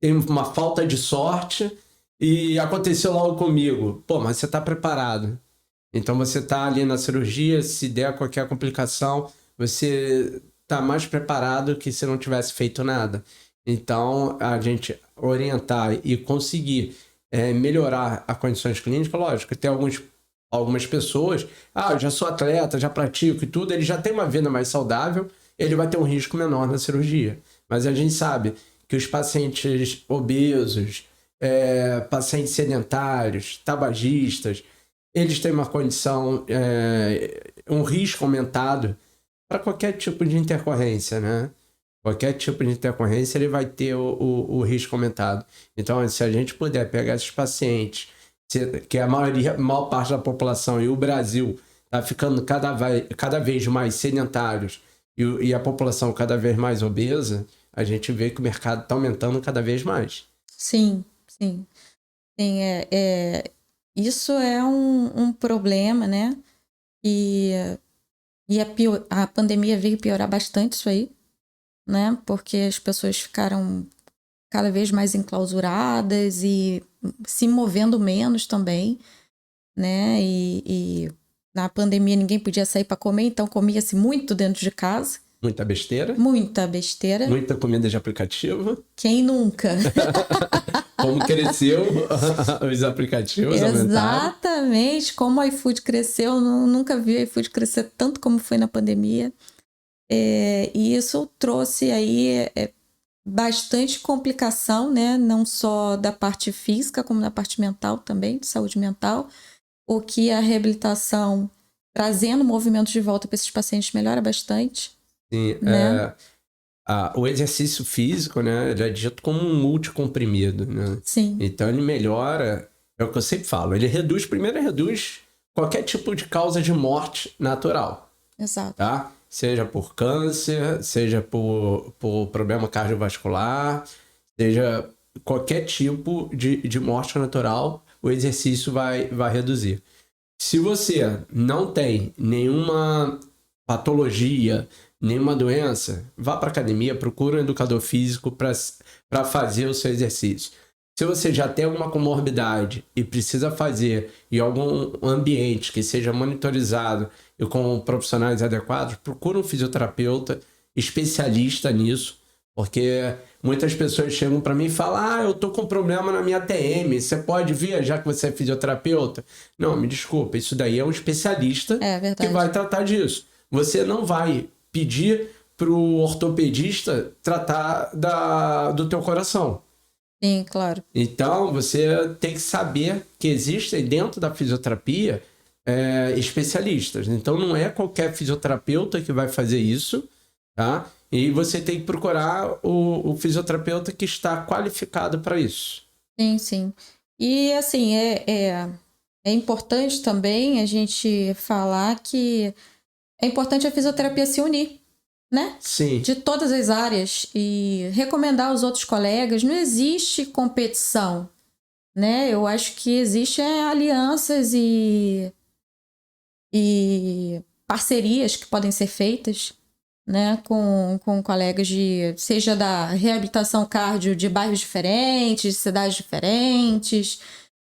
tenho uma falta de sorte e aconteceu logo comigo. Pô, mas você está preparado. Então você está ali na cirurgia, se der qualquer complicação, você está mais preparado que se não tivesse feito nada. Então a gente orientar e conseguir melhorar as condições clínicas, lógico, tem algumas pessoas, eu já sou atleta, já pratico e tudo, ele já tem uma vida mais saudável, ele vai ter um risco menor na cirurgia. Mas a gente sabe que os pacientes obesos, pacientes sedentários, tabagistas, eles têm uma condição, um risco aumentado para qualquer tipo de intercorrência, né? Qualquer tipo de intercorrência, ele vai ter o risco aumentado. Então, se a gente puder pegar esses pacientes, que a maior parte da população, e o Brasil está ficando cada vez mais sedentários, e a população cada vez mais obesa, a gente vê que o mercado está aumentando cada vez mais. Sim. Isso é um problema, né? E a pandemia veio piorar bastante isso aí, né? Porque as pessoas ficaram cada vez mais enclausuradas e se movendo menos também, né? E na pandemia ninguém podia sair para comer, então comia-se muito dentro de casa, Muita besteira. Muita besteira. Muita comida de aplicativo. Quem nunca? Como cresceu os aplicativos, aumentaram. Exatamente. Como o iFood cresceu. Nunca vi o iFood crescer tanto como foi na pandemia. E isso trouxe aí bastante complicação, né? Não só da parte física, como da parte mental também, de saúde mental. O que a reabilitação, trazendo movimentos de volta para esses pacientes, melhora bastante. Sim, né? O exercício físico, né, ele é dito como um multicomprimido, né? Sim. Então ele melhora, é o que eu sempre falo, ele reduz qualquer tipo de causa de morte natural. Exato. Tá? Seja por câncer, seja por problema cardiovascular, seja qualquer tipo de morte natural, o exercício vai reduzir. Se você não tem nenhuma patologia, nenhuma doença, vá para academia, procura um educador físico para fazer o seu exercício. Se você já tem alguma comorbidade e precisa fazer em algum ambiente que seja monitorizado e com profissionais adequados, procura um fisioterapeuta especialista nisso, porque muitas pessoas chegam para mim e falam: eu tô com problema na minha TM, você pode vir, já que você é fisioterapeuta? Não, me desculpa, isso daí é um especialista que vai tratar disso. Você não vai pedir pro ortopedista tratar do teu coração. Sim, claro. Então, você tem que saber que existem dentro da fisioterapia especialistas. Então, não é qualquer fisioterapeuta que vai fazer isso, tá? E você tem que procurar o fisioterapeuta que está qualificado para isso. Sim, sim. E, assim, é importante também a gente falar que é importante a fisioterapia se unir, né? Sim. De todas as áreas e recomendar aos outros colegas. Não existe competição, né? Eu acho que existem alianças e parcerias que podem ser feitas, né? Com colegas seja da reabilitação cardio de bairros diferentes, de cidades diferentes,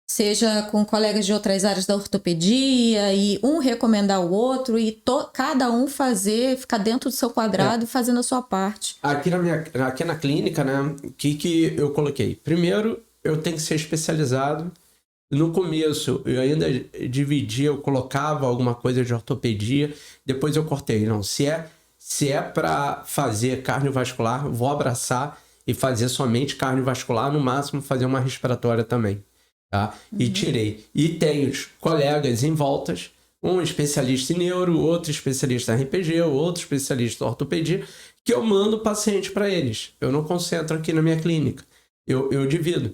seja com colegas de outras áreas da ortopedia, e um recomendar o outro, e cada um ficar dentro do seu quadrado e fazendo a sua parte. Aqui na clínica, né, o que eu coloquei? Primeiro, eu tenho que ser especializado. No começo, eu ainda dividia, eu colocava alguma coisa de ortopedia, depois eu cortei. Não, se é para fazer cardiovascular, vou abraçar e fazer somente cardiovascular, no máximo fazer uma respiratória também. Tá? E tirei. E tenho os colegas em voltas, um especialista em neuro, outro especialista em RPG, outro especialista em ortopedia, que eu mando o paciente para eles. Eu não concentro aqui na minha clínica. Eu divido.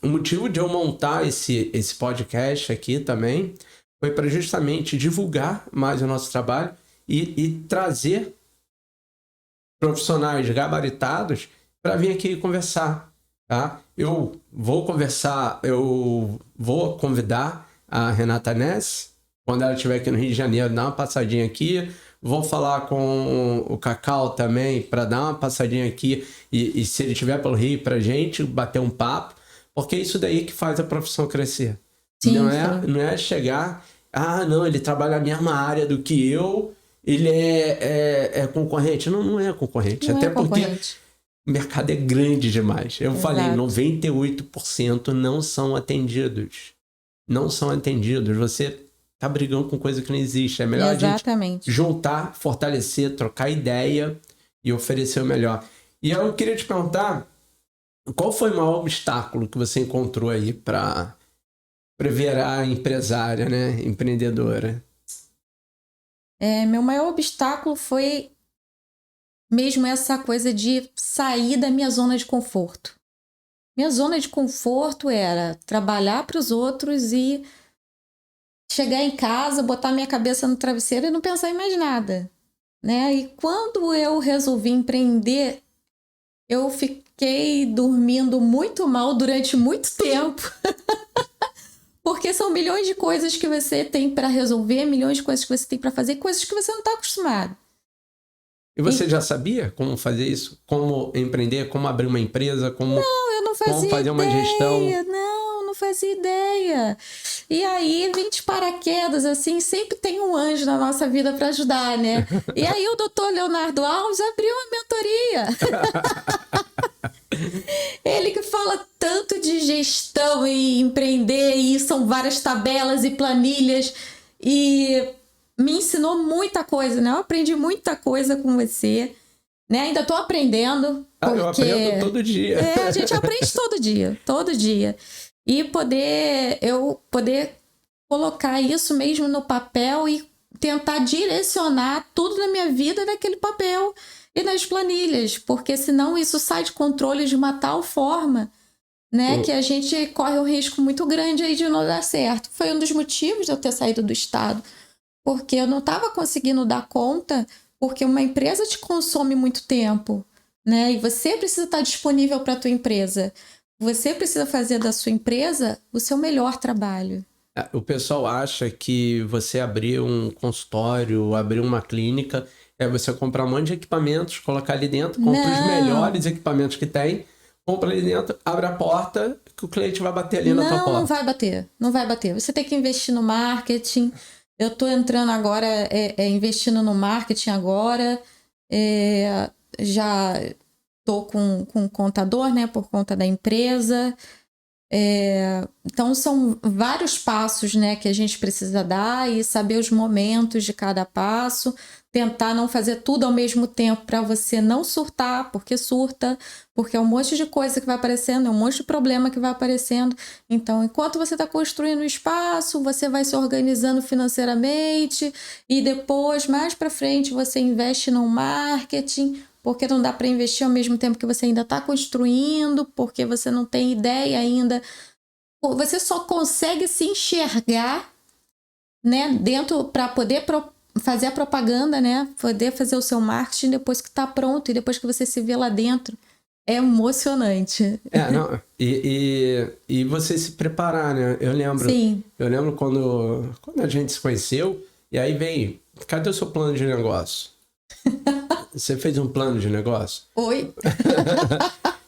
O motivo de eu montar esse podcast aqui também foi para justamente divulgar mais o nosso trabalho e trazer profissionais gabaritados para vir aqui conversar. Tá? Eu vou convidar a Renata Ness, quando ela estiver aqui no Rio de Janeiro, dar uma passadinha aqui. Vou falar com o Cacau também para dar uma passadinha aqui e se ele estiver pelo Rio, para a gente bater um papo, porque é isso daí que faz a profissão crescer. Sim, não é chegar, não, ele trabalha na mesma área do que eu, ele é concorrente. Não é concorrente, não até é concorrente. Porque o mercado é grande demais. Eu falei, 98% não são atendidos. Não são atendidos. Você tá brigando com coisa que não existe. É melhor a gente juntar, fortalecer, trocar ideia e oferecer o melhor. E eu queria te perguntar, qual foi o maior obstáculo que você encontrou aí para virar empresária, né? Empreendedora? Meu maior obstáculo foi mesmo essa coisa de sair da minha zona de conforto. Minha zona de conforto era trabalhar para os outros e chegar em casa, botar minha cabeça no travesseiro e não pensar em mais nada, né? E quando eu resolvi empreender, eu fiquei dormindo muito mal durante muito tempo. Porque são milhões de coisas que você tem para resolver, milhões de coisas que você tem para fazer, coisas que você não está acostumado. E você já sabia como fazer isso? Como empreender? Como abrir uma empresa? Não, eu não fazia como fazer ideia. uma gestão? Não fazia ideia. E aí vem de paraquedas, assim, sempre tem um anjo na nossa vida para ajudar, né? E aí o doutor Leonardo Alves abriu uma mentoria. Ele que fala tanto de gestão e empreender, e são várias tabelas e planilhas, e me ensinou muita coisa, né? Eu aprendi muita coisa com você, né? Ainda tô aprendendo. Porque... eu aprendo todo dia. A gente aprende todo dia. E eu poder colocar isso mesmo no papel e tentar direcionar tudo na minha vida naquele papel e nas planilhas, porque senão isso sai de controle de uma tal forma, né, que a gente corre um risco muito grande aí de não dar certo. Foi um dos motivos de eu ter saído do estado, porque eu não estava conseguindo dar conta, porque uma empresa te consome muito tempo, né, e você precisa estar disponível para a tua empresa. Você precisa fazer da sua empresa o seu melhor trabalho. O pessoal acha que você abrir um consultório, abrir uma clínica, é você comprar um monte de equipamentos, colocar ali dentro, compra os melhores equipamentos que tem, compra ali dentro, abre a porta, que o cliente vai bater ali na tua porta. Não vai bater, não vai bater. Você tem que investir no marketing. Eu tô entrando agora, investindo no marketing agora. Já tô com um contador, né, por conta da empresa. Então são vários passos, né, que a gente precisa dar e saber os momentos de cada passo, tentar não fazer tudo ao mesmo tempo para você não surtar, porque surta, porque é um monte de coisa que vai aparecendo, é um monte de problema que vai aparecendo. Então, enquanto você está construindo o espaço, você vai se organizando financeiramente e depois, mais para frente, você investe no marketing, porque não dá para investir ao mesmo tempo que você ainda está construindo, porque você não tem ideia ainda. Você só consegue se enxergar, né, dentro para poder fazer a propaganda, né, poder fazer o seu marketing depois que está pronto e depois que você se vê lá dentro. É emocionante. E você se preparar, né? Eu lembro quando a gente se conheceu, e aí vem, cadê o seu plano de negócio? Você fez um plano de negócio? Oi?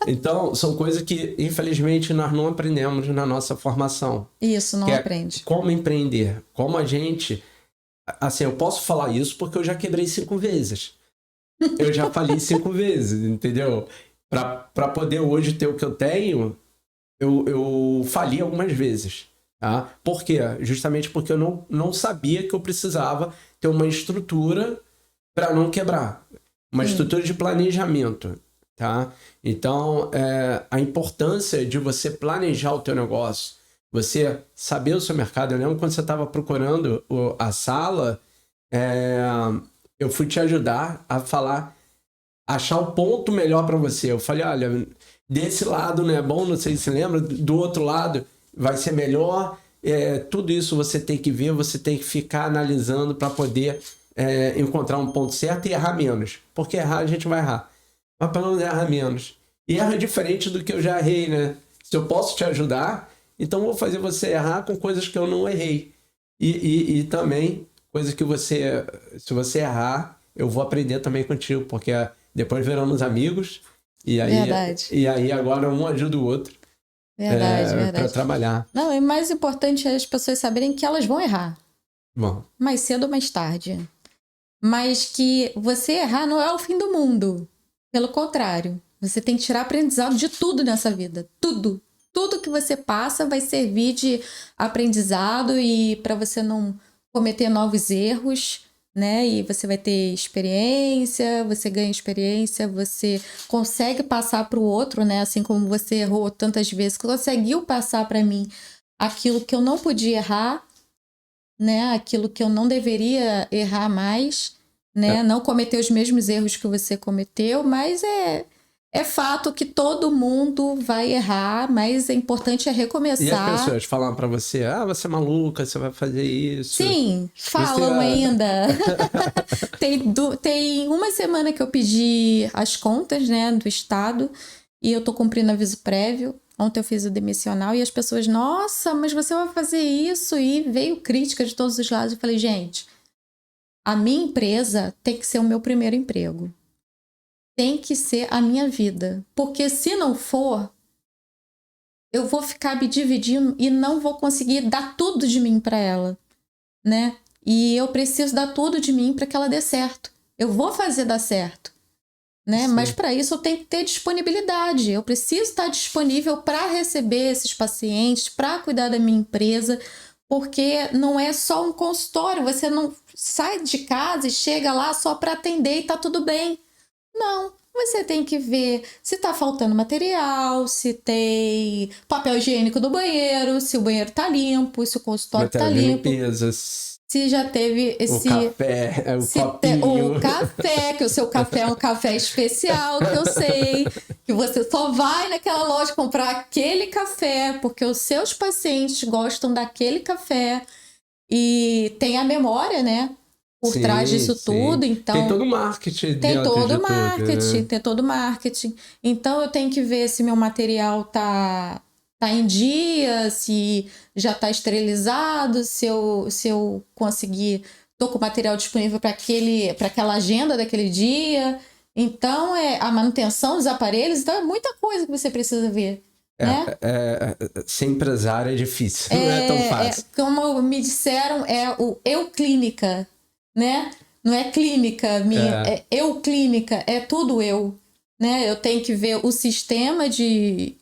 Então, são coisas que, infelizmente, nós não aprendemos na nossa formação. Isso, não aprende. Como empreender. Como a gente... Assim, eu posso falar isso porque eu já quebrei 5 vezes. Eu já falei 5 vezes, entendeu? Para poder hoje ter o que eu tenho, eu fali algumas vezes. Tá? Por quê? Justamente porque eu não sabia que eu precisava ter uma estrutura para não quebrar. Uma estrutura de planejamento, tá? Então, a importância de você planejar o teu negócio, você saber o seu mercado. Eu lembro quando você estava procurando a sala, eu fui te ajudar a achar o ponto melhor para você. Eu falei, olha, desse lado não é bom, não sei se você lembra, do outro lado vai ser melhor. Tudo isso você tem que ver, você tem que ficar analisando para poder... encontrar um ponto certo e errar menos. Porque errar a gente vai errar. Mas pelo menos erra menos. E erra diferente do que eu já errei, né? Se eu posso te ajudar, então vou fazer você errar com coisas que eu não errei. E também, coisas que se você errar, eu vou aprender também contigo. Porque depois viramos amigos. E aí agora um ajuda o outro. Verdade. Para trabalhar. Não, e mais importante é as pessoas saberem que elas vão errar. Bom. Mais cedo ou mais tarde. Mas que você errar não é o fim do mundo. Pelo contrário, você tem que tirar aprendizado de tudo nessa vida. Tudo. Tudo que você passa vai servir de aprendizado e para você não cometer novos erros, né? E você vai ter experiência, você ganha experiência, você consegue passar para o outro, né? Assim como você errou tantas vezes, conseguiu passar para mim aquilo que eu não podia errar, né? Aquilo que eu não deveria errar mais, né? Não cometer os mesmos erros que você cometeu, mas é fato que todo mundo vai errar, mas é importante recomeçar. E as pessoas falam pra você, você é maluca, você vai fazer isso. Sim, falam ainda. Tem uma semana que eu pedi as contas, né, do estado, e eu tô cumprindo aviso prévio. Ontem eu fiz o demissional e as pessoas, nossa, mas você vai fazer isso? E veio crítica de todos os lados. Eu falei, gente, a minha empresa tem que ser o meu primeiro emprego. Tem que ser a minha vida. Porque se não for, eu vou ficar me dividindo e não vou conseguir dar tudo de mim para ela, né? E eu preciso dar tudo de mim para que ela dê certo. Eu vou fazer dar certo, né? Sim. Mas para isso eu tenho que ter disponibilidade. Eu preciso estar disponível para receber esses pacientes, para cuidar da minha empresa, porque não é só um consultório. Você não sai de casa e chega lá só para atender e tá tudo bem. Não. Você tem que ver se tá faltando material, se tem papel higiênico do banheiro, se o banheiro tá limpo, se o consultório tá Material de limpo. limpeza, Se já teve esse... o café, o copinho. O café, que o seu café é um café especial, que eu sei. Que você só vai naquela loja comprar aquele café, porque os seus pacientes gostam daquele café. E tem a memória, né? Por trás disso tudo, então... Tem todo o marketing Tem todo o marketing, né? Tem todo o marketing. Então, eu tenho que ver se meu material tá em dia, se já tá esterilizado, se eu conseguir... Tô com o material disponível para aquela agenda daquele dia. Então, a manutenção dos aparelhos, então é muita coisa que você precisa ver. Né? Ser empresário é difícil, não é tão fácil. Como me disseram, é o eu clínica, né? Não é clínica minha, é eu clínica, é tudo eu, né? Eu tenho que ver o sistema de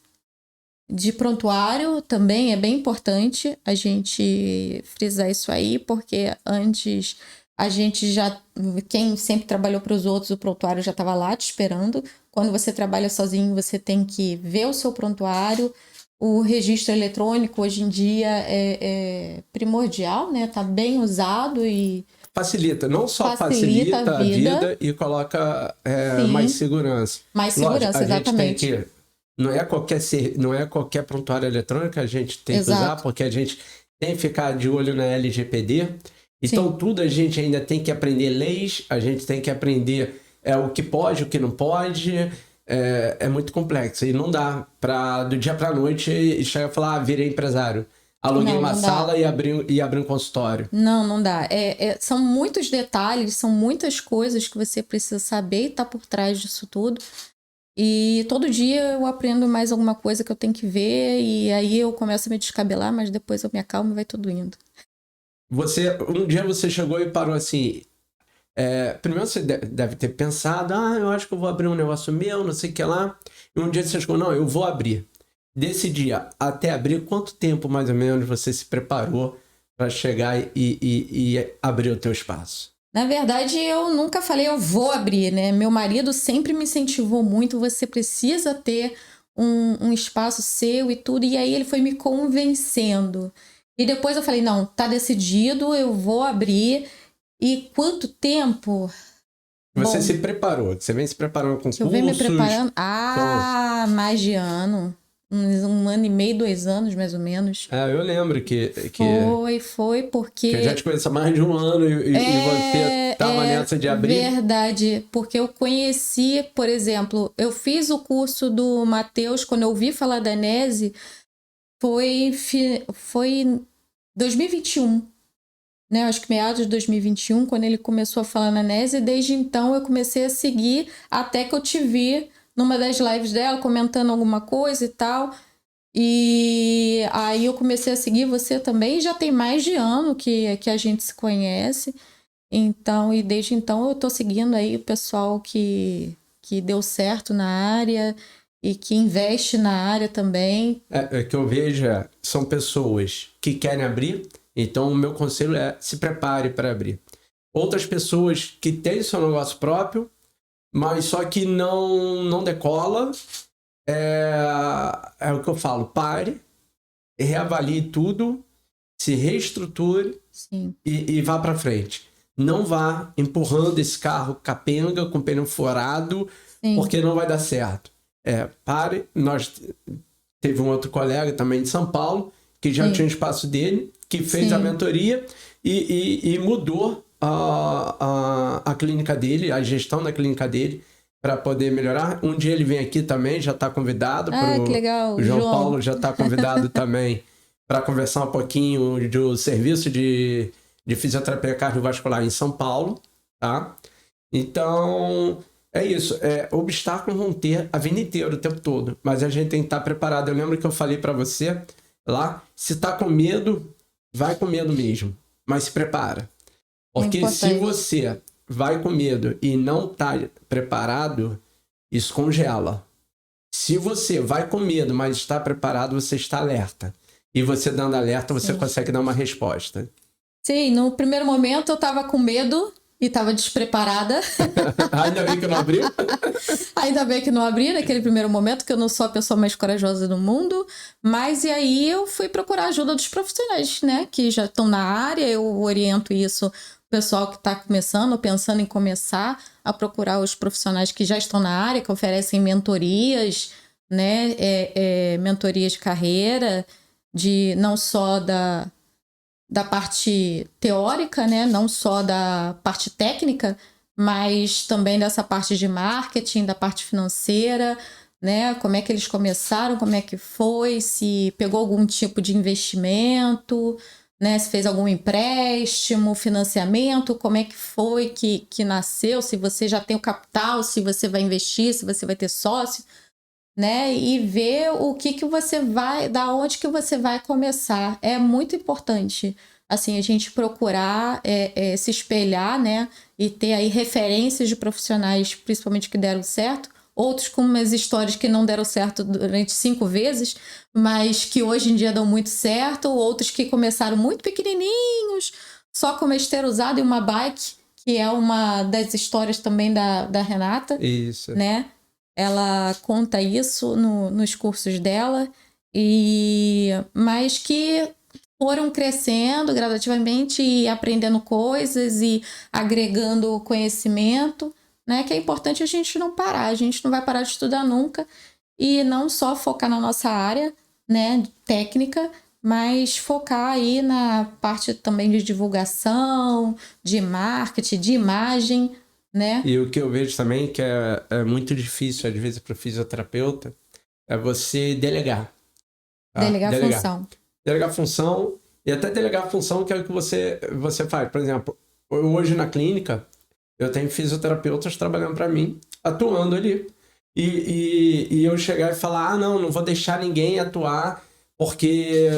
prontuário também, é bem importante a gente frisar isso aí, porque antes a gente já, quem sempre trabalhou para os outros, o prontuário já estava lá te esperando. Quando você trabalha sozinho, você tem que ver o seu prontuário. O registro eletrônico hoje em dia é primordial, né? Tá bem usado e facilita, não só facilita a vida e coloca mais segurança. Mais segurança, lógico, exatamente. Gente tem que, não é qualquer prontuário eletrônico que a gente tem que usar, porque a gente tem que ficar de olho na LGPD. Então, tudo a gente ainda tem que aprender leis, a gente tem que aprender o que pode, o que não pode. É muito complexo. E não dá para do dia para noite chegar e falar, virei empresário. Aluguei uma sala e abri um consultório. Não dá. São muitos detalhes, são muitas coisas que você precisa saber e tá por trás disso tudo. E todo dia eu aprendo mais alguma coisa que eu tenho que ver e aí eu começo a me descabelar, mas depois eu me acalmo e vai tudo indo. Um dia você chegou e parou assim... primeiro você deve ter pensado, eu acho que eu vou abrir um negócio meu, não sei o que lá. E um dia você chegou, não, eu vou abrir. Desse dia até abrir, quanto tempo mais ou menos você se preparou para chegar e abrir o teu espaço? Na verdade, eu nunca falei eu vou abrir, né? Meu marido sempre me incentivou muito, você precisa ter um espaço seu e tudo. E aí ele foi me convencendo. E depois eu falei, não, tá decidido, eu vou abrir. E quanto tempo? Você se preparou? Você vem se preparando com cursos? Eu venho me preparando? Mais de ano. Um ano e meio, 2 anos, mais ou menos. Eu lembro que... Foi porque... Que eu já te conheço há mais de um ano e você estava nessa de abrir. Verdade, porque eu conheci, por exemplo, eu fiz o curso do Matheus, quando eu ouvi falar da Nese, foi em 2021. Né, acho que meados de 2021, quando ele começou a falar na Nese, e desde então eu comecei a seguir, até que eu te vi numa das lives dela, comentando alguma coisa e tal, e aí eu comecei a seguir você também, já tem mais de ano que a gente se conhece, então, e desde então eu tô seguindo aí o pessoal que deu certo na área e que investe na área também. Que eu vejo são pessoas que querem abrir. Então, o meu conselho é se prepare para abrir. Outras pessoas que têm seu negócio próprio, mas só que não decola, é o que eu falo, pare, reavalie tudo, se reestruture e vá para frente. Não vá empurrando esse carro capenga com pneu furado, porque não vai dar certo. Pare. Teve um outro colega também de São Paulo, que já tinha o espaço dele, que fez a mentoria e mudou a clínica dele, a gestão da clínica dele, para poder melhorar. Um dia ele vem aqui também, já está convidado. Que legal. O João Paulo já está convidado também para conversar um pouquinho do serviço de fisioterapia cardiovascular em São Paulo, tá? Então, É isso, obstáculos vão ter a vida inteira, o tempo todo, mas a gente tem que estar preparado. Eu lembro que eu falei para você lá, se tá com medo, vai com medo mesmo, mas se prepara. Porque se você vai com medo e não tá preparado, isso congela. Se você vai com medo, mas está preparado, você está alerta. E você dando alerta, você consegue dar uma resposta. Sim, no primeiro momento eu tava com medo e tava despreparada. Ainda bem que não abriu. Ainda bem que não abri naquele primeiro momento, que eu não sou a pessoa mais corajosa do mundo. Mas e aí eu fui procurar a ajuda dos profissionais, né? Que já estão na área, eu oriento isso. O pessoal que está começando, pensando em começar a procurar os profissionais que já estão na área, que oferecem mentorias, né? Mentorias de carreira, não só da parte teórica, né? Não só da parte técnica, mas também dessa parte de marketing, da parte financeira, né? Como é que eles começaram, como é que foi, se pegou algum tipo de investimento, né? Se fez algum empréstimo, financiamento, como é que foi que nasceu, se você já tem o capital, se você vai investir, se você vai ter sócio, né? E ver o que você vai, da onde que você vai começar. É muito importante, assim, a gente procurar se espelhar, né? E ter aí referências de profissionais, principalmente que deram certo, outros com umas histórias que não deram certo durante 5 vezes, mas que hoje em dia dão muito certo, outros que começaram muito pequenininhos, só com uma esteira usada e uma bike, que é uma das histórias também da Renata. Isso. Né? Ela conta isso nos cursos dela, mas que foram crescendo gradativamente e aprendendo coisas e agregando conhecimento, né? Que é importante a gente não parar, a gente não vai parar de estudar nunca e não só focar na nossa área, né, técnica, mas focar aí na parte também de divulgação, de marketing, de imagem, né? E o que eu vejo também que é muito difícil, às vezes, para o fisioterapeuta, é você delegar. Tá? Delegar a função. Delegar a função e até delegar a função que é o que você faz. Por exemplo, hoje na clínica, eu tenho fisioterapeutas trabalhando para mim, atuando ali. E eu chegar e falar, não vou deixar ninguém atuar porque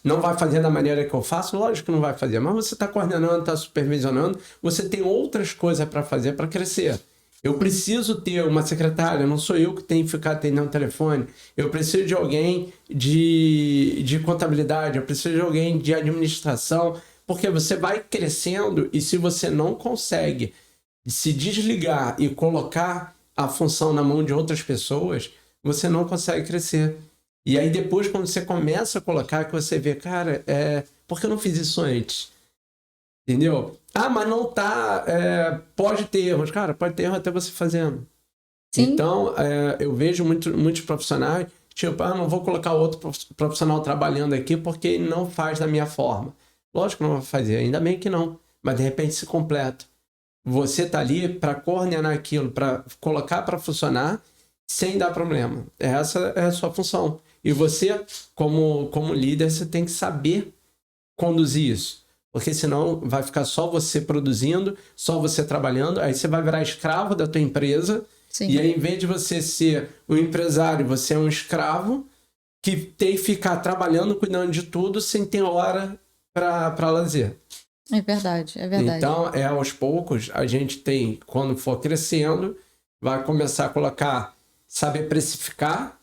não vai fazer da maneira que eu faço. Lógico que não vai fazer, mas você está coordenando, está supervisionando, você tem outras coisas para fazer para crescer. Eu preciso ter uma secretária, não sou eu que tenho que ficar atendendo o telefone. Eu preciso de alguém de contabilidade, eu preciso de alguém de administração, porque você vai crescendo e se você não consegue se desligar e colocar a função na mão de outras pessoas, você não consegue crescer. E aí depois, quando você começa a colocar, que você vê, cara, por que eu não fiz isso antes? Entendeu? Mas não tá... pode ter erros. Cara, pode ter erro até você fazendo. Sim. Então, eu vejo muitos profissionais, tipo, não vou colocar outro profissional trabalhando aqui porque ele não faz da minha forma. Lógico que não vai fazer, ainda bem que não. Mas de repente se completa. Você tá ali para coordenar aquilo, para colocar para funcionar sem dar problema. Essa é a sua função. E você, como líder, você tem que saber conduzir isso. Porque senão vai ficar só você produzindo, só você trabalhando, aí você vai virar escravo da tua empresa. Sim. E aí, em vez de você ser um empresário, você é um escravo que tem que ficar trabalhando, cuidando de tudo, sem ter hora para lazer. É verdade, é verdade. Então, aos poucos, a gente tem, quando for crescendo, vai começar a colocar, saber precificar.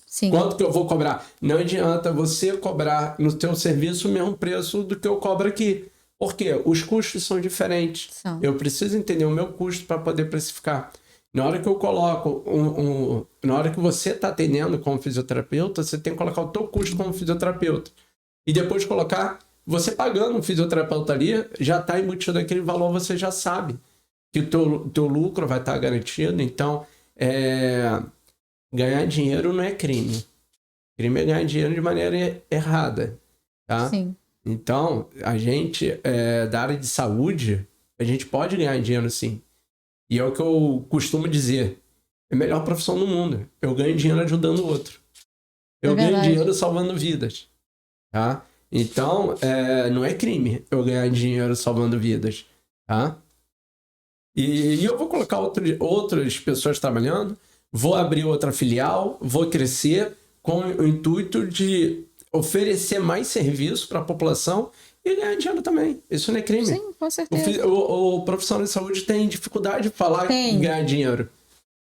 Sim. Quanto que eu vou cobrar? Não adianta você cobrar no teu serviço o mesmo preço do que eu cobro aqui. Por quê? Os custos são diferentes. Eu preciso entender o meu custo para poder precificar. Na hora que eu coloco, na hora que você está atendendo como fisioterapeuta, você tem que colocar o teu custo como fisioterapeuta. E depois colocar, você pagando um fisioterapeuta ali, já está embutido aquele valor, você já sabe que o teu lucro vai estar garantido. Então, ganhar dinheiro não é crime. Crime é ganhar dinheiro de maneira errada, tá? Sim. Então, a gente, da área de saúde, a gente pode ganhar dinheiro sim. E é o que eu costumo dizer. É a melhor profissão do mundo. Eu ganho dinheiro ajudando o outro. Eu ganho dinheiro salvando vidas, tá? Então, não é crime eu ganhar dinheiro salvando vidas, tá? E eu vou colocar outras pessoas trabalhando, vou abrir outra filial, vou crescer com o intuito de oferecer mais serviço para a população e ganhar dinheiro também. Isso não é crime. Sim, com certeza. O profissional de saúde tem dificuldade de falar e ganhar dinheiro.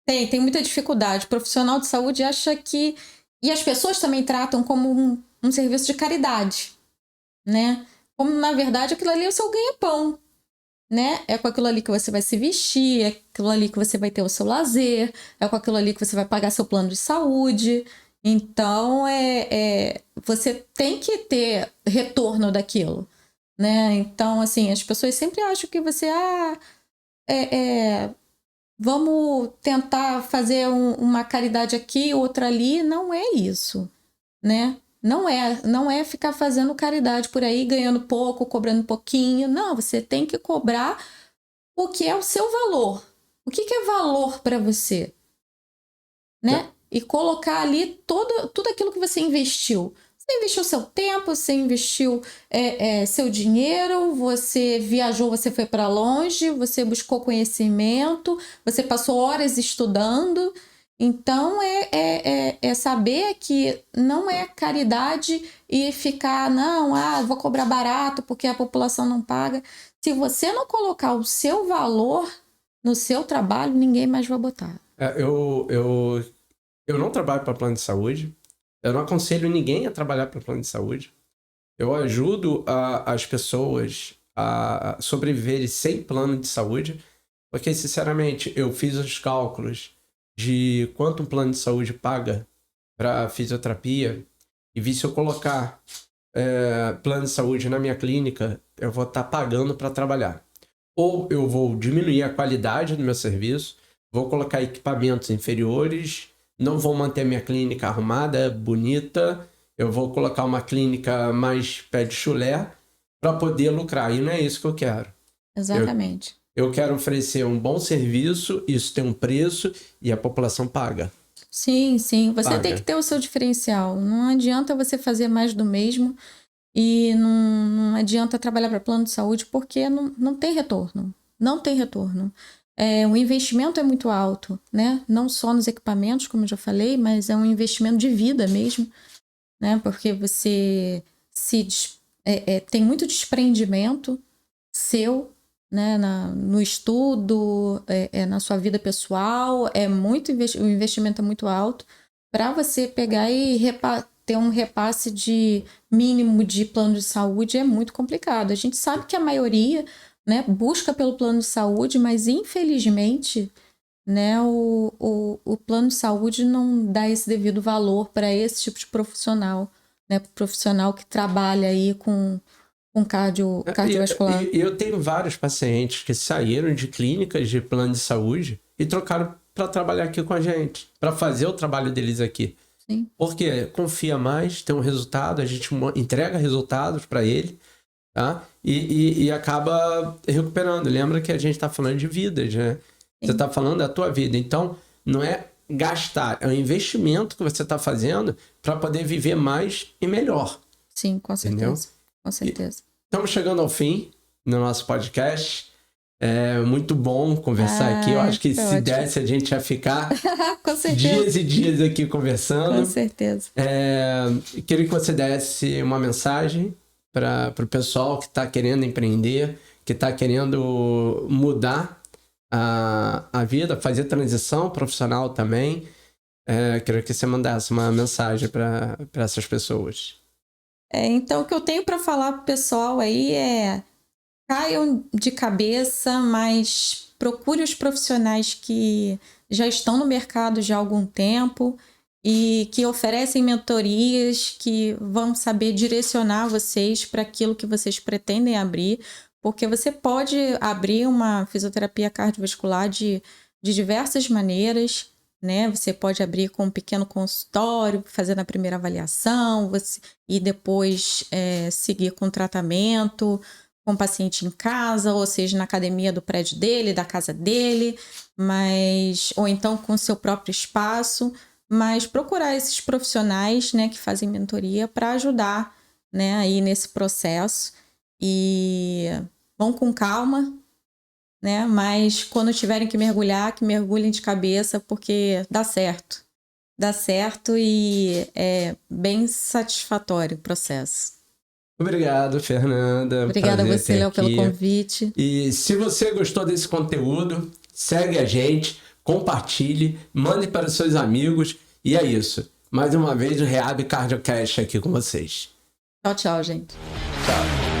Tem muita dificuldade. O profissional de saúde acha que... E as pessoas também tratam como um serviço de caridade, né? Como, na verdade, aquilo ali é o seu ganha-pão, né? É com aquilo ali que você vai se vestir, é aquilo ali que você vai ter o seu lazer, é com aquilo ali que você vai pagar seu plano de saúde. Então, você tem que ter retorno daquilo, né? Então, assim, as pessoas sempre acham que você... vamos tentar fazer uma caridade aqui, outra ali. Não é isso, né? Não é ficar fazendo caridade por aí, ganhando pouco, cobrando pouquinho. Não, você tem que cobrar o que é o seu valor. O que é valor para você, né? E colocar ali tudo aquilo que você investiu. Você investiu seu tempo, você investiu seu dinheiro, você viajou, você foi para longe, você buscou conhecimento, você passou horas estudando. Então, é saber que não é caridade e ficar, vou cobrar barato porque a população não paga. Se você não colocar o seu valor no seu trabalho, ninguém mais vai botar. Eu não trabalho para plano de saúde. Eu não aconselho ninguém a trabalhar para plano de saúde. Eu ajudo as pessoas a sobreviverem sem plano de saúde, porque, sinceramente, eu fiz os cálculos de quanto um plano de saúde paga para fisioterapia e vi se eu colocar plano de saúde na minha clínica, eu vou estar pagando para trabalhar. Ou eu vou diminuir a qualidade do meu serviço, vou colocar equipamentos inferiores, não vou manter minha clínica arrumada, bonita, eu vou colocar uma clínica mais pé de chulé para poder lucrar. E não é isso que eu quero. Exatamente. Eu quero oferecer um bom serviço, isso tem um preço e a população paga. Sim. Você tem que ter o seu diferencial. Não adianta você fazer mais do mesmo e não adianta trabalhar para plano de saúde porque não tem retorno. Não tem retorno. O investimento é muito alto, né? Não só nos equipamentos, como eu já falei, mas é um investimento de vida mesmo, né? Porque você tem muito desprendimento seu, né? No estudo, na sua vida pessoal, o investimento é muito alto para você pegar e ter um repasse de mínimo de plano de saúde é muito complicado. A gente sabe que a maioria, né, busca pelo plano de saúde, mas infelizmente, né, o plano de saúde não dá esse devido valor para esse tipo de profissional, né, profissional que trabalha aí com cardiovascular. E eu tenho vários pacientes que saíram de clínicas de plano de saúde e trocaram para trabalhar aqui com a gente, para fazer o trabalho deles aqui. Sim. Porque confia mais, tem um resultado, a gente entrega resultados para ele. Tá? E acaba recuperando. Lembra que a gente está falando de vidas, né? Sim. Você está falando da tua vida. Então, não é gastar, é um investimento que você está fazendo para poder viver mais e melhor. Sim, com certeza. Entendeu? Com certeza. Estamos chegando ao fim do nosso podcast. É muito bom conversar aqui. Eu acho que se ótimo. Desse, a gente ia ficar dias e dias aqui conversando. Com certeza. Queria que você desse uma mensagem para o pessoal que está querendo empreender, que está querendo mudar a vida, fazer transição profissional também. Queria que você mandasse uma mensagem para essas pessoas. Então, o que eu tenho para falar para o pessoal aí caiam de cabeça, mas procure os profissionais que já estão no mercado já há algum tempo e que oferecem mentorias, que vão saber direcionar vocês para aquilo que vocês pretendem abrir, porque você pode abrir uma fisioterapia cardiovascular de diversas maneiras, né? Você pode abrir com um pequeno consultório, fazendo a primeira avaliação, e depois seguir com tratamento com o paciente em casa, ou seja, na academia do prédio dele, da casa dele, ou então com o seu próprio espaço, mas procurar esses profissionais, né, que fazem mentoria para ajudar, né, aí nesse processo. E vão com calma, né? Mas quando tiverem que mergulhar, que mergulhem de cabeça, porque dá certo. Dá certo e é bem satisfatório o processo. Obrigado, Fernanda. Obrigada a Prazer você, ter Léo, pelo aqui. convite. E se você gostou desse conteúdo, segue a gente, compartilhe, mande para os seus amigos. E é isso. Mais uma vez, o Rehab Cardiocast aqui com vocês. Tchau, tchau, gente. Tchau.